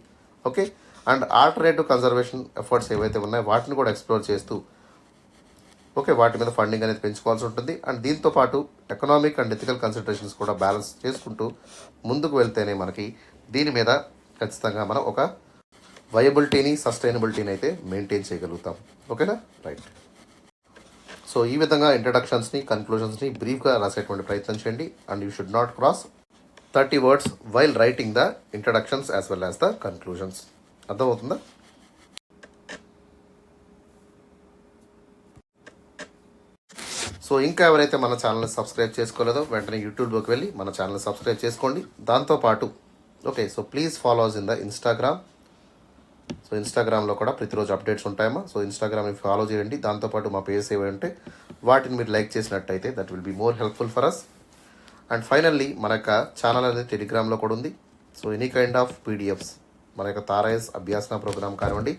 Okay, and alternative conservation efforts ఏవైతే ఉన్నాయో వాటిని కూడా ఎక్స్ప్లోర్ చేస్తూ ఓకే వాటి మీద ఫండింగ్ అనేది పెంచుకోవాల్సి ఉంటుంది. అండ్ దీంతోపాటు ఎకనామిక్ అండ్ ఎథికల్ కన్సిడరేషన్స్ కూడా బ్యాలెన్స్ చేసుకుంటూ ముందుకు వెళ్తేనే మనకి దీని మీద ఖచ్చితంగా మనం ఒక వయబిలిటీని, సస్టైనబిలిటీని అయితే మెయింటైన్ చేయగలుగుతాం. ఓకేనా? రైట్. సో ఈ విధంగా ఇంట్రడక్షన్స్ని, కన్క్లూజన్స్ని బ్రీఫ్గా రాసేటువంటి ప్రయత్నం చేయండి. And you should not cross 30 words while writing the introductions as well as the conclusions. అర్థమవుతుందా? సో ఇంకా ఎవరైతే మన ఛానల్ని సబ్స్క్రైబ్ చేసుకోలేదో వెంటనే యూట్యూబ్లోకి వెళ్ళి మన ఛానల్ని సబ్స్క్రైబ్ చేసుకోండి. దాంతోపాటు okay so please follows in the Instagram. So ఇన్స్టాగ్రామ్లో కూడా ప్రతిరోజు అప్డేట్స్ ఉంటాయమ్మా. సో ఇన్స్టాగ్రామ్ని ఫాలో చేయండి. దాంతోపాటు మా పేజెస్ ఏవి ఉంటే వాటిని మీరు లైక్ చేసినట్టయితే that will be more helpful for us. And finally మన యొక్క ఛానల్ అనేది టెలిగ్రామ్లో కూడా ఉంది. So any kind of PDFs మన యొక్క తారాయస్ అభ్యాసన ప్రోగ్రామ్ కానివ్వండి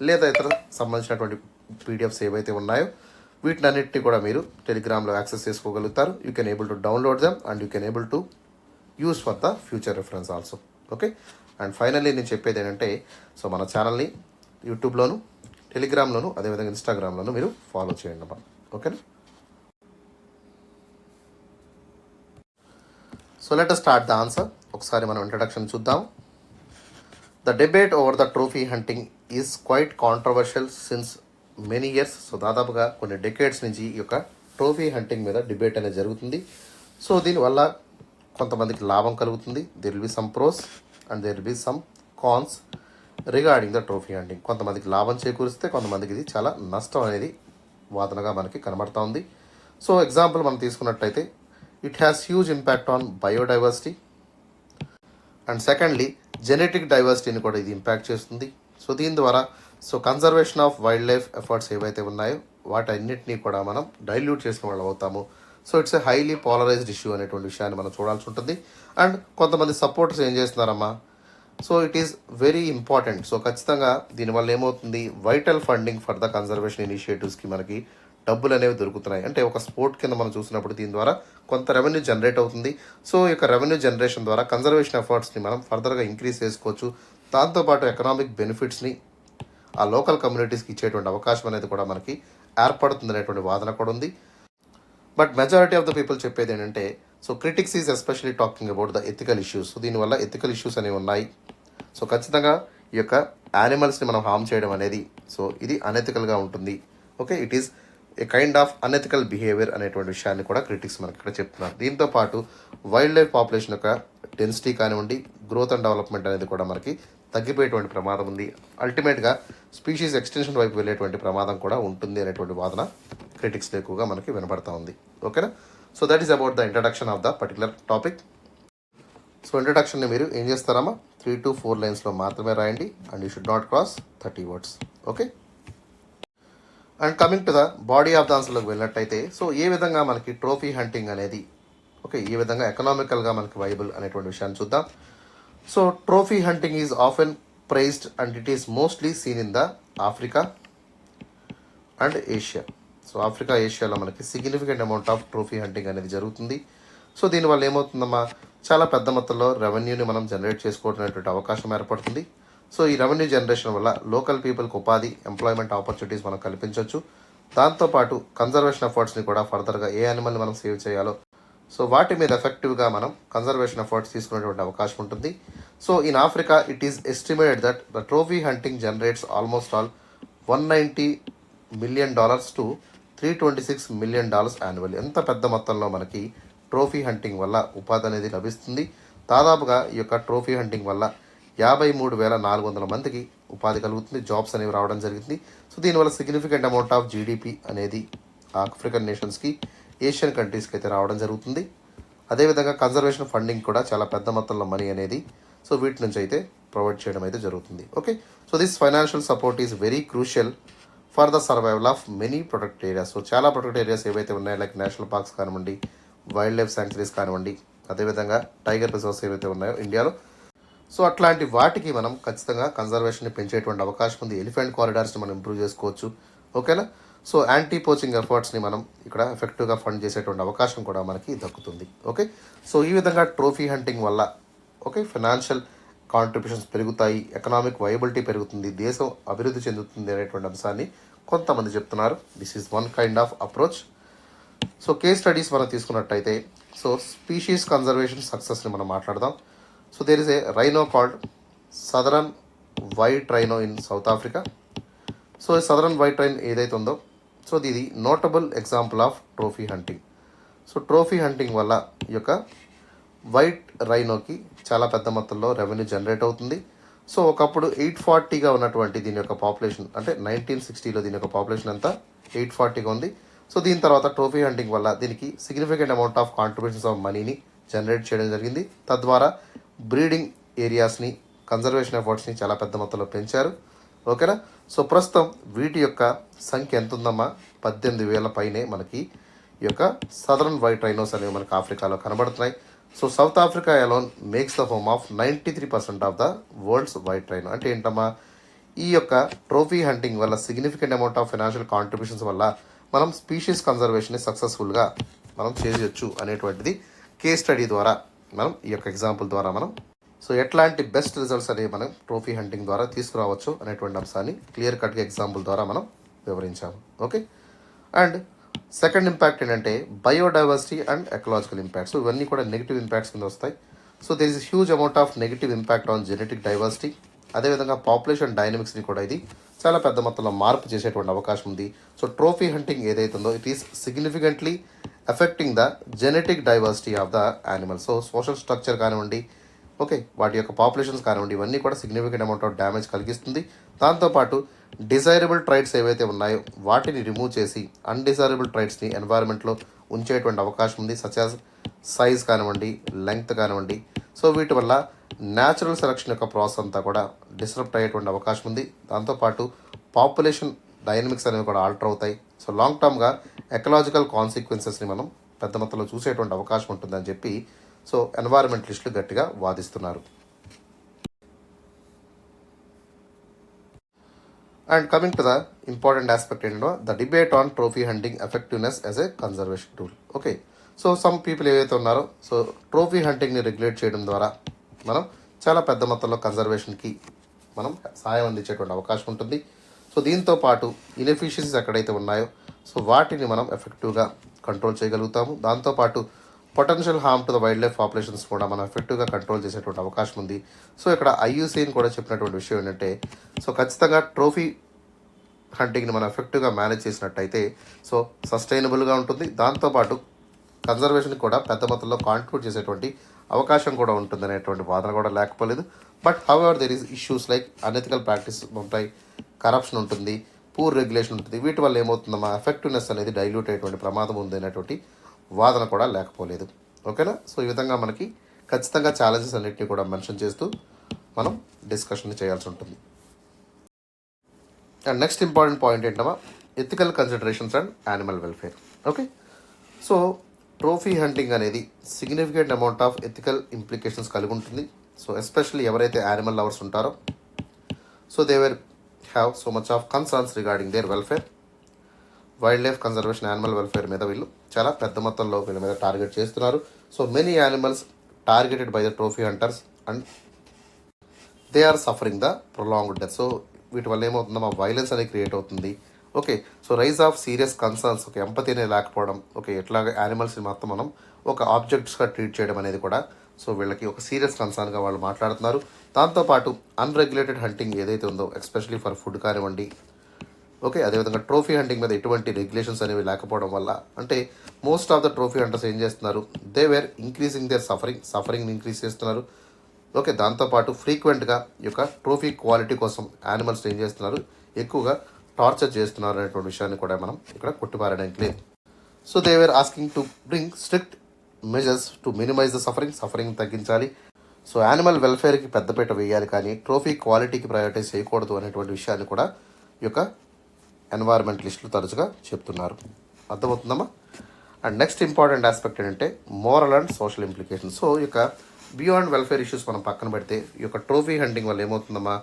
లేదా ఇతర సంబంధించినటువంటి పీడిఎఫ్స్ ఏవైతే ఉన్నాయో వీటినన్నింటినీ కూడా మీరు టెలిగ్రామ్లో యాక్సెస్ చేసుకోగలుగుతారు. You can able to download them and you can able to use for the future reference also. Okay, and finally నేను చెప్పేది ఏంటంటే సో మన ఛానల్ని యూట్యూబ్లోను, టెలిగ్రామ్లోను, అదేవిధంగా ఇన్స్టాగ్రామ్లోను మీరు ఫాలో చేయండి అమ్మా. ఓకేనా? So let us start the answer. ఒకసారి మనం ఇంట్రడక్షన్ చూద్దాం. The debate over the trophy hunting is quiet controversial since many years. So దాదాపుగా కొన్ని డెకేడ్స్ నుంచి ఈ యొక్క ట్రోఫీ హంటింగ్ మీద డిబేట్ అనేది జరుగుతుంది. సో దీనివల్ల కొంతమందికి లాభం కలుగుతుంది, there will be some pros and there will be some cons regarding the trophy hunting. కొంతమందికి లాభం చేకూరిస్తే కొంతమందికి ఇది చాలా నష్టం అనేది వాదనగా మనకి కనబడతా ఉంది. సో ఎగ్జాంపుల్ మనం తీసుకున్నట్టయితే it has huge impact on biodiversity and secondly genetic డైవర్సిటీని కూడా ఇది ఇంపాక్ట్ చేస్తుంది. సో దీని ద్వారా so conservation of wildlife efforts ఏవైతే ఉన్నాయో వాటన్నిటినీ కూడా మనం డైల్యూట్ చేసిన వాళ్ళు అవుతాము. So it's a highly polarised issue అనేటువంటి విషయాన్ని మనం చూడాల్సి ఉంటుంది. అండ్ కొంతమంది సపోర్టర్స్ ఏం చేస్తున్నారమ్మా, so it is very important. So ఖచ్చితంగా దీనివల్ల ఏమవుతుంది, vital funding for the conservation ఇనిషియేటివ్స్కి మనకి డబ్బులు అనేవి దొరుకుతున్నాయి. అంటే ఒక స్పోర్ట్ కింద మనం చూసినప్పుడు దీని ద్వారా కొంత రెవెన్యూ జనరేట్ అవుతుంది. సో ఈ యొక్క రెవెన్యూ జనరేషన్ ద్వారా కన్జర్వేషన్ ఎఫర్ట్స్ని మనం ఫర్దర్గా ఇంక్రీజ్ చేసుకోవచ్చు. దాంతోపాటు ఎకనామిక్ బెనిఫిట్స్ని ఆ లోకల్ కమ్యూనిటీస్కి ఇచ్చేటువంటి అవకాశం అనేది కూడా మనకి ఏర్పడుతుంది అనేటువంటి వాదన కూడా ఉంది. But majority of the people చెప్పేది ఏంటంటే so critics is especially talking about the ethical issues. So దీనివల్ల ఎథికల్ ఇష్యూస్ అనేవి ఉన్నాయి. సో ఖచ్చితంగా ఈ యొక్క యానిమల్స్ని మనం హార్మ్ చేయడం అనేది సో ఇది అనెథికల్గా ఉంటుంది. Okay, it is a kind of unethical behaviour అనేటువంటి విషయాన్ని కూడా క్రిటిక్స్ మనకి ఇక్కడ చెప్తున్నారు. దీంతోపాటు వైల్డ్ లైఫ్ పాపులేషన్ యొక్క డెన్సిటీ కానివ్వండి, గ్రోత్ అండ్ డెవలప్మెంట్ అనేది కూడా మనకి తగ్గిపోయేటువంటి ప్రమాదం ఉంది. అల్టిమేట్గా స్పీషీస్ ఎక్స్టెన్షన్ వైపు వెళ్ళేటువంటి ప్రమాదం కూడా ఉంటుంది అనేటువంటి వాదన క్రిటిక్స్లో ఎక్కువగా మనకి వినపడతా ఉంది. ఓకేనా? So that is about the introduction of the particular topic. So ఇంట్రడక్షన్ని మీరు ఏం చేస్తారమ్మా, 3 to 4 లైన్స్లో మాత్రమే రాయండి and you should not cross 30 words. Okay, and coming to the body of the ఆన్సర్లోకి వెళ్ళినట్టయితే సో ఏ విధంగా మనకి ట్రోఫీ హంటింగ్ అనేది ఓకే ఏ విధంగా ఎకనామికల్గా మనకి వైబుల్ అనేటువంటి విషయాన్ని చూద్దాం. So trophy hunting is often prized and it is mostly seen in the Africa and Asia. So Africa, ఏషియాలో మనకి significant amount of trophy hunting అనేది జరుగుతుంది. సో దీనివల్ల ఏమవుతుందమ్మా, చాలా పెద్ద మొత్తంలో రెవెన్యూని మనం జనరేట్ చేసుకోవడానికి అవకాశం ఏర్పడుతుంది. సో ఈ రెవెన్యూ జనరేషన్ వల్ల లోకల్ పీపుల్కి ఉపాధి, ఎంప్లాయ్మెంట్ ఆపర్చునిటీస్ మనం కల్పించవచ్చు. దాంతోపాటు కన్జర్వేషన్ ఎఫర్ట్స్ని కూడా ఫర్దర్గా ఏ యానిమల్ని మనం సేవ్ చేయాలో సో వాటి మీద ఎఫెక్టివ్గా మనం కన్జర్వేషన్ ఎఫర్ట్స్ తీసుకునేటువంటి అవకాశం ఉంటుంది. So in Africa it is estimated that the trophy hunting generates almost all $190 million to $326 million annually. ఎంత పెద్ద మొత్తంలో మనకి ట్రోఫీ హంటింగ్ వల్ల ఉపాధి అనేది లభిస్తుంది. దాదాపుగా ఈ యొక్క ట్రోఫీ హంటింగ్ వల్ల 53,400 మందికి ఉపాధి కలుగుతుంది, జాబ్స్ అనేవి రావడం జరిగింది. సో దీనివల్ల సిగ్నిఫికెంట్ అమౌంట్ ఆఫ్ జీడిపి అనేది ఆఫ్రికన్ నేషన్స్కి, ఏషియన్ కంట్రీస్కి అయితే రావడం జరుగుతుంది. అదేవిధంగా కన్జర్వేషన్ ఫండింగ్ కూడా చాలా పెద్ద మొత్తంలో మనీ అనేది సో వీటి నుంచి అయితే ప్రొవైడ్ చేయడం అయితే జరుగుతుంది. Okay, so this financial support is very crucial for the survival of many protect areas. So చాలా ప్రొటెక్ట్ ఏరియాస్ ఏవైతే ఉన్నాయో లైక్ నేషనల్ పార్క్స్ కానివ్వండి, వైల్డ్ లైఫ్ శాంక్చురీస్ కానివ్వండి, అదేవిధంగా టైగర్ రిజర్వ్స్ ఏవైతే ఉన్నాయో ఇండియాలో, సో అట్లాంటి వాటికి మనం ఖచ్చితంగా కన్జర్వేషన్ని పెంచేటువంటి అవకాశం ఉంది. ఎలిఫెంట్ కారిడార్స్ని మనం ఇంప్రూవ్ చేసుకోవచ్చు. ఓకేనా, సో యాంటీ పోచింగ్ ఎఫర్ట్స్ని మనం ఇక్కడ ఎఫెక్టివ్గా ఫండ్ చేసేటువంటి అవకాశం కూడా మనకి దక్కుతుంది. ఓకే, సో ఈ విధంగా ట్రోఫీ హంటింగ్ వల్ల ఓకే ఫైనాన్షియల్ కాంట్రిబ్యూషన్స్ పెరుగుతాయి, ఎకనామిక్ వైబిలిటీ పెరుగుతుంది, దేశం అభివృద్ధి చెందుతుంది అనేటువంటి అంశాన్ని కొంతమంది చెప్తున్నారు. This is one kind of approach. So case studies మనం తీసుకున్నట్టయితే సో స్పీషీస్ కన్జర్వేషన్ సక్సెస్ని మనం మాట్లాడదాం. So there is a rhino called southern white rhino in South Africa. So ఈ సదరన్ వైట్ రైన్ ఏదైతే ఉందో సో ఇది notable example of trophy hunting. So trophy hunting వల్ల ఈ యొక్క వైట్ రైనోకి చాలా పెద్ద మొత్తంలో రెవెన్యూ జనరేట్ అవుతుంది. సో ఒకప్పుడు 840గా ఉన్నటువంటి దీని యొక్క పాపులేషన్, అంటే 1960లో దీని యొక్క పాపులేషన్ అంతా 840గా ఉంది. సో దీని తర్వాత ట్రోఫీ హంటింగ్ వల్ల దీనికి significant amount of contributions of మనీని జనరేట్ చేయడం జరిగింది. తద్వారా బ్రీడింగ్ ఏరియాస్ని, కన్జర్వేషన్ ఎఫర్ట్స్ని చాలా పెద్ద మొత్తంలో పెంచారు. ఓకేనా, సో ప్రస్తుతం వీటి యొక్క సంఖ్య ఎంత ఉందమ్మా, 18,000 పైనే మనకి ఈ యొక్క సదరన్ వైట్ రైనోస్ అనేవి మనకి ఆఫ్రికాలో కనబడుతున్నాయి. So south Africa alone makes the home of 93% of the world's white rhino. అంటే ఏంటమ్మా, ఈ యొక్క ట్రోఫీ హంటింగ్ వల్ల significant amount of financial contributions వల్ల మనం స్పీషీస్ కన్జర్వేషన్ని సక్సెస్ఫుల్గా మనం చేయొచ్చు అనేటువంటిది కేస్ స్టడీ ద్వారా మనం ఈ యొక్క ఎగ్జాంపుల్ ద్వారా మనం సో ఎట్లాంటి బెస్ట్ రిజల్ట్స్ అనేవి మనం ట్రోఫీ హంటింగ్ ద్వారా తీసుకురావచ్చు అనేటువంటి అంశాన్ని క్లియర్ కట్గా ఎగ్జాంపుల్ ద్వారా మనం వివరించాము. ఓకే, అండ్ సెకండ్ ఇంపాక్ట్ ఏంటంటే బయోడైవర్సిటీ అండ్ ఎకలాజికల్ ఇంపాక్ట్స్. ఇవన్నీ కూడా నెగిటివ్ ఇంపాక్ట్స్ కింద వస్తాయి. So there is huge amount of negative impact on genetic diversity. అదేవిధంగా పాపులేషన్ డైనమిక్స్ని కూడా ఇది చాలా పెద్ద మొత్తంలో మార్పు చేసేటువంటి అవకాశం ఉంది. సో ట్రోఫీ హంటింగ్ ఏదైతే ఉందో it is significantly affecting the genetic diversity of the animals. So social structure కానివ్వండి, ఓకే వాటి యొక్క పాపులేషన్స్ కానివ్వండి, ఇవన్నీ కూడా సిగ్నిఫికెంట్ అమౌంట్ ఆఫ్ డ్యామేజ్ కలిగిస్తుంది. దాంతోపాటు డిజైరబుల్ ట్రైట్స్ ఏవైతే ఉన్నాయో వాటిని రిమూవ్ చేసి అన్డిజైరబుల్ ట్రైట్స్ని ఎన్వైరన్మెంట్లో ఉంచేటువంటి అవకాశం ఉంది. సచ్ యాజ్ సైజ్ కానివ్వండి, లెంగ్త్ కానివ్వండి. సో వీటి వల్ల న్యాచురల్ సెలక్షన్ యొక్క ప్రాసెస్ అంతా కూడా డిస్టర్బ్ అయ్యేటువంటి అవకాశం ఉంది. దాంతోపాటు పాపులేషన్ డైనమిక్స్ అనేవి కూడా ఆల్టర్ అవుతాయి. సో లాంగ్ టర్మ్గా ఎకలాజికల్ కాన్సిక్వెన్సెస్ని మనం పెద్ద మొత్తంలో చూసేటువంటి అవకాశం ఉంటుందని చెప్పి సో ఎన్వైరన్మెంటలిస్టులు గట్టిగా వాదిస్తున్నారు. And coming to the important aspect ఏంటో the debate on trophy hunting effectiveness as a conservation tool. Okay, so some people ఏవైతే ఉన్నారో సో ట్రోఫీ హంటింగ్ని రెగ్యులేట్ చేయడం ద్వారా మనం చాలా పెద్ద మొత్తంలో కన్జర్వేషన్కి మనం సాయం అందించేటువంటి అవకాశం ఉంటుంది. సో దీంతో పాటు ఇన్ఎఫిషియన్సీస్ ఎక్కడైతే ఉన్నాయో సో వాటిని మనం ఎఫెక్టివ్గా కంట్రోల్ చేయగలుగుతాము. దాంతోపాటు potential harm to the wild life populations కూడా మనం ఎఫెక్టివ్గా కంట్రోల్ చేసేటువంటి అవకాశం ఉంది. సో ఇక్కడ ఐయుసిఎన్ కూడా చెప్పినటువంటి విషయం ఏంటంటే సో ఖచ్చితంగా ట్రోఫీ హంటింగ్ని మనం ఎఫెక్టివ్గా మేనేజ్ చేసినట్టయితే సో సస్టైనబుల్గా ఉంటుంది. దాంతోపాటు కన్జర్వేషన్ కూడా పెద్ద మొత్తంలో కాంట్రిబ్యూట్ చేసేటువంటి అవకాశం కూడా ఉంటుంది అనేటువంటి వాదన కూడా లేకపోలేదు. But however there is issues like unethical practice ఉంటాయి, కరప్షన్ ఉంటుంది, పూర్ రెగ్యులేషన్ ఉంటుంది. వీటి వల్ల ఏమవుతుందమ్మా ఎఫెక్టివ్నెస్ అనేది డైల్యూట్ అయ్యేటువంటి ప్రమాదం ఉంది అనేటువంటి వాదన కూడా లేకపోలేదు. ఓకేనా, సో ఈ విధంగా మనకి ఖచ్చితంగా ఛాలెంజెస్ అన్నింటినీ కూడా మెన్షన్ చేస్తూ మనం డిస్కషన్ చేయాల్సి ఉంటుంది. అండ్ నెక్స్ట్ ఇంపార్టెంట్ పాయింట్ ఏంటమ్మా ethical considerations and animal welfare. Okay, so trophy hunting అనేది significant amount of ethical implications కలిగి ఉంటుంది. సో ఎస్పెషల్లీ ఎవరైతే యానిమల్ లవర్స్ ఉంటారో so they will have so much of concerns regarding their welfare. Wildlife conservation, animal welfare మీద వీళ్ళు చాలా పెద్ద మొత్తంలో వీళ్ళ మీద టార్గెట్ చేస్తున్నారు. So many animals targeted by the trophy hunters and they are suffering the prolonged death. So వీటి వల్ల ఏమవుతుందో మా వైలెన్స్ అనేది క్రియేట్ అవుతుంది. Okay, so rise of serious concerns, ఒక ఎంపతి అనేది లేకపోవడం, ఓకే ఎట్లాగ యానిమల్స్ని మొత్తం మనం ఒక ఆబ్జెక్ట్స్గా ట్రీట్ చేయడం అనేది కూడా సో వీళ్ళకి ఒక సీరియస్ కన్సర్న్గా వాళ్ళు మాట్లాడుతున్నారు. దాంతోపాటు అన్రెగ్యులేటెడ్ హంటింగ్ ఏదైతే ఉందో ఎస్పెషలీ ఫర్ ఫుడ్ కానివ్వండి, ఓకే అదేవిధంగా ట్రోఫీ హంటింగ్ మీద ఎటువంటి రెగ్యులేషన్స్ అనేవి లేకపోవడం వల్ల, అంటే most of the trophy hunters ఏం చేస్తున్నారు, దే వేర్ ఇంక్రీజింగ్ దేర్ సఫరింగ్ని ఇంక్రీజ్ చేస్తున్నారు. ఓకే, దాంతోపాటు ఫ్రీక్వెంట్గా ఈ యొక్క ట్రోఫీ క్వాలిటీ కోసం యానిమల్స్ ఏం చేస్తున్నారు, ఎక్కువగా టార్చర్ చేస్తున్నారు అనేటువంటి విషయాన్ని కూడా మనం ఇక్కడ కొట్టిపారడానికి లేదు. So they were asking to bring strict measures to minimize the suffering తగ్గించాలి. సో యానిమల్ వెల్ఫేర్కి పెద్దపీట వేయాలి, కానీ ట్రోఫీ క్వాలిటీకి ప్రయారిటైజ్ చేయకూడదు అనేటువంటి విషయాన్ని కూడా ఈ యొక్క ఎన్వైర్మెంటలిస్టులు తరచుగా చెప్తున్నారు. అర్థమవుతుందమ్మా? అండ్ నెక్స్ట్ ఇంపార్టెంట్ ఆస్పెక్ట్ ఏంటంటే moral and social implication. So ఈ యొక్క బియాండ్ వెల్ఫేర్ ఇష్యూస్ మనం పక్కన పెడితే ఈ యొక్క ట్రోఫీ హంటింగ్ వల్ల ఏమవుతుందమ్మా,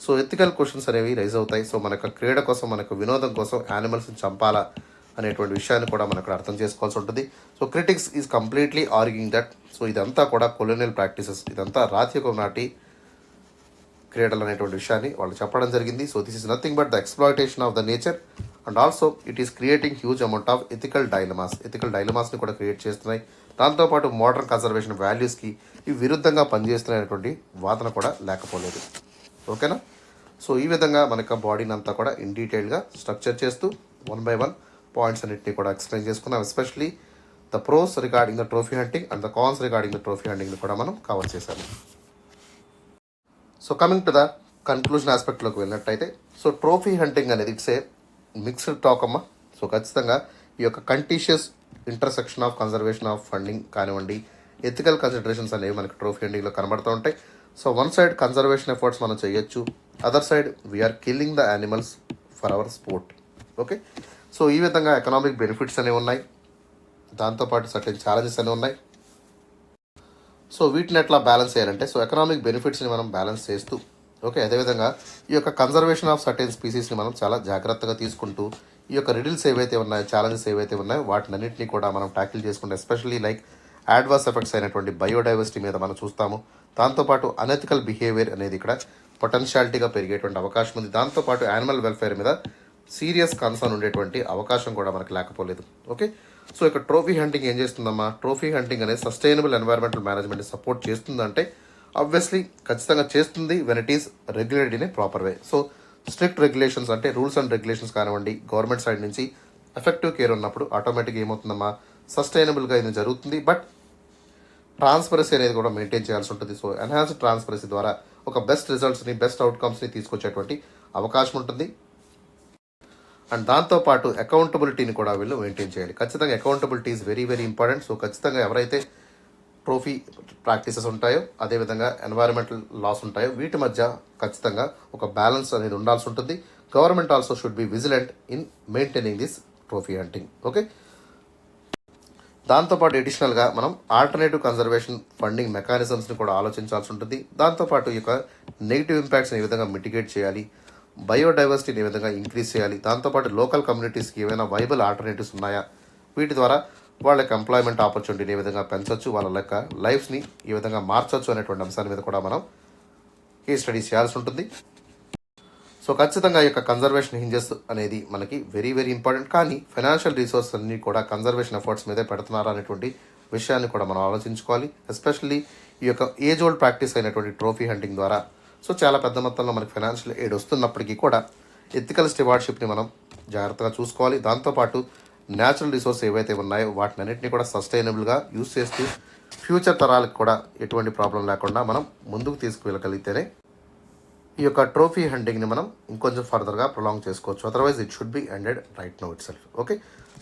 సో ఎథికల్ క్వశ్చన్స్ అనేవి రైజ్ అవుతాయి. సో మన యొక్క క్రీడ కోసం, మన యొక్క వినోదం కోసం యానిమల్స్ని చంపాలా అనేటువంటి విషయాన్ని కూడా మనం ఇక్కడ అర్థం చేసుకోవాల్సి ఉంటుంది. So critics is completely arguing that so ఇదంతా కూడా కొలోనియల్ ప్రాక్టీసెస్, ఇదంతా రాతియుగం నాటి క్రీడలు అనేటువంటి విషయాన్ని వాళ్ళు చెప్పడం జరిగింది. So this is nothing but the exploitation of the nature and also it is creating huge amount of ethical డైలమాస్ని కూడా క్రియేట్ చేస్తున్నాయి. దాంతోపాటు మోడర్న్ కన్జర్వేషన్ వాల్యూస్కి ఇవి విరుద్ధంగా పనిచేస్తున్నటువంటి వాదన కూడా లేకపోలేదు. ఓకేనా? సో ఈ విధంగా మన యొక్క బాడీని అంతా కూడా ఇన్ డీటెయిల్గా స్ట్రక్చర్ చేస్తూ 1 by 1 పాయింట్స్ అన్నింటినీ కూడా ఎక్స్ప్లెయిన్ చేసుకున్నాం. Especially the pros regarding the trophy hunting and the cons regarding the trophy హంటింగ్ని కూడా మనం కవర్ చేశాము. So coming to the conclusion ఆస్పెక్ట్లోకి వెళ్ళినట్టయితే, సో ట్రోఫీ హంటింగ్ అనేది ఇట్స్ ఏ మిక్స్డ్ టాక్ అమ్మ. సో ఖచ్చితంగా ఈ యొక్క contentious intersection of conservation of funding కానివ్వండి, ఎథికల్ కన్సిడరేషన్స్ అనేవి మనకి ట్రోఫీ హంటింగ్లో కనబడుతూ ఉంటాయి. So one side conservation efforts మనం చేయొచ్చు, other side we are killing the animals for hour sport. Okay, so ఈ విధంగా ఎకనామిక్ బెనిఫిట్స్ అనేవి ఉన్నాయి, దాంతోపాటు సర్టెన్ ఛాలెంజెస్ అనేవి ఉన్నాయి. సో వీటిని ఎట్లా బ్యాలెన్స్ చేయాలంటే, సో ఎకనామిక్ బెనిఫిట్స్ని మనం బ్యాలెన్స్ చేస్తూ, ఓకే అదేవిధంగా ఈ యొక్క కన్జర్వేషన్ ఆఫ్ సర్టెన్ స్పీసీస్ని మనం చాలా జాగ్రత్తగా తీసుకుంటూ, ఈ యొక్క రిడిల్స్ ఏవైతే ఉన్నాయో, ఛాలెంజెస్ ఏవైతే ఉన్నాయో వాటిని అన్నింటినీ కూడా మనం ట్యాకిల్ చేసుకుంటాం. ఎస్పెషల్లీ లైక్ యాడ్వర్స్ ఎఫెక్ట్స్ అయినటువంటి బయోడైవర్సిటీ మీద మనం చూస్తాము. దాంతోపాటు అనెథికల్ బిహేవియర్ అనేది ఇక్కడ పొటెన్షియాలిటీగా పెరిగేటువంటి అవకాశం ఉంది. దాంతోపాటు యానిమల్ వెల్ఫేర్ మీద సీరియస్ కన్సర్న్ ఉండేటువంటి అవకాశం కూడా మనకు లేకపోలేదు. ఓకే, సో ఇక్కడ ట్రోఫీ హంటింగ్ ఏం చేస్తుందమ్మా, ట్రోఫీ హంటింగ్ అనేది సస్టైనబుల్ ఎన్వైర్మెంటల్ మేనేజ్మెంట్ సపోర్ట్ చేస్తుందంటే ఆబ్వియస్లీ ఖచ్చితంగా చేస్తుంది when it is regulated in a proper way. So strict regulations అంటే రూల్స్ అండ్ రెగ్యులేషన్స్ కానివ్వండి, గవర్నమెంట్ సైడ్ నుంచి ఎఫెక్టివ్ కేర్ ఉన్నప్పుడు ఆటోమేటిక్గా ఏమవుతుందమ్మా, సస్టైనబుల్గా ఇది జరుగుతుంది. బట్ ట్రాన్స్పరసీ అనేది కూడా మెయింటైన్ చేయాల్సి ఉంటుంది. సో ఎన్హాన్స్డ్ ట్రాన్స్పరసీ ద్వారా ఒక బెస్ట్ రిజల్ట్స్ని, బెస్ట్ అవుట్కమ్స్ని తీసుకొచ్చేటువంటి అవకాశం ఉంటుంది. అండ్ దాంతోపాటు అకౌంటబిలిటీని కూడా వీళ్ళు మెయింటైన్ చేయాలి. ఖచ్చితంగా accountability is very very important. So ఖచ్చితంగా ఎవరైతే ట్రోఫీ ప్రాక్టీసెస్ ఉంటాయో, అదేవిధంగా ఎన్వైరన్మెంటల్ లాస్ ఉంటాయో, వీటి మధ్య ఖచ్చితంగా ఒక బ్యాలెన్స్ అనేది ఉండాల్సి ఉంటుంది. Government also should be vigilant in maintaining this trophy hunting. Okay, దాంతోపాటు ఎడిషనల్గా మనం ఆల్టర్నేటివ్ కన్జర్వేషన్ ఫండింగ్ మెకానిజమ్స్ని కూడా ఆలోచించాల్సి ఉంటుంది. దాంతోపాటు ఈ యొక్క నెగిటివ్ ఇంపాక్ట్స్ని ఏ విధంగా మిటిగేట్ చేయాలి, బయోడైవర్సిటీని ఏ విధంగా ఇంక్రీజ్ చేయాలి, దాంతోపాటు లోకల్ కమ్యూనిటీస్కి ఏమైనా వైబుల్ ఆల్టర్నేటివ్స్ ఉన్నాయా, వీటి ద్వారా వాళ్ళకి ఎంప్లాయ్మెంట్ ఆపర్చునిటీని ఏ విధంగా పెంచవచ్చు, వాళ్ళ యొక్క లైఫ్ని ఏ విధంగా మార్చవచ్చు అనేటువంటి అంశాల మీద కూడా మనం కేస్ స్టడీస్ చేయాల్సి ఉంటుంది. సో ఖచ్చితంగా ఈ యొక్క కన్జర్వేషన్ హింజెస్ అనేది మనకి వెరీ వెరీ ఇంపార్టెంట్. కానీ ఫైనాన్షియల్ రిసోర్సెస్ అన్నీ కూడా కన్జర్వేషన్ ఎఫర్ట్స్ మీదే పెడుతున్నారా అనేటువంటి విషయాన్ని కూడా మనం ఆలోచించుకోవాలి. ఎస్పెషల్లీ ఈ యొక్క ఏజ్ ఓల్డ్ ప్రాక్టీస్ అయినటువంటి ట్రోఫీ హంటింగ్ ద్వారా సో చాలా పెద్ద మొత్తంలో మనకి ఫైనాన్షియల్ ఎయిడ్ వస్తున్నప్పటికీ కూడా ఎథికల్ స్టివార్డ్షిప్ని మనం జాగ్రత్తగా చూసుకోవాలి. దాంతోపాటు న్యాచురల్ రిసోర్స్ ఏవైతే ఉన్నాయో వాటిని అన్నింటినీ కూడా సస్టైనబుల్గా యూజ్ చేస్తూ ఫ్యూచర్ తరాలకు కూడా ఎటువంటి ప్రాబ్లం లేకుండా మనం ముందుకు తీసుకువెళ్ళగలిగితేనే ఈ యొక్క ట్రోఫీ హంటింగ్ని మనం ఇంకొంచెం ఫర్దర్గా ప్రొలాంగ్ చేసుకోవచ్చు. Otherwise it should B ended right now it self. Okay,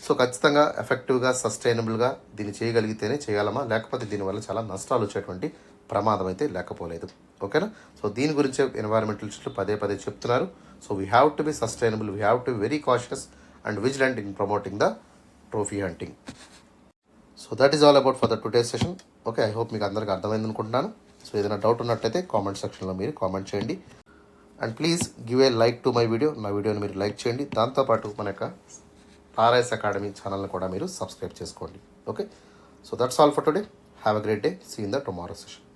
so ఖచ్చితంగా ఎఫెక్టివ్గా సస్టైనబుల్గా దీన్ని చేయగలిగితేనే చేయాలమా, లేకపోతే దీనివల్ల చాలా నష్టాలు వచ్చేటువంటి ప్రమాదం అయితే లేకపోలేదు. ఓకేనా, సో దీని గురించే ఎన్వైరన్మెంటలిస్టులు పదే పదే చెప్తున్నారు. So we have to be sustainable, we have to be very cautious and vigilant in promoting the trophy hunting. So that is all about for the today session. Okay, I hope మీకు అందరికీ అర్థమైంది అనుకుంటున్నాను. So ఏదైనా doubt ఉన్నట్టయితే comment సెక్షన్లో మీరు comment చేయండి. And please give a like to my video. నా వీడియోని మీరు లైక్ చేయండి. దాంతోపాటు మన యొక్క ఆర్ఐఎస్ అకాడమీ ఛానల్ని కూడా మీరు సబ్స్క్రైబ్ చేసుకోండి. Okay, so that's all for today. Have a great day. See in the tomorrow session.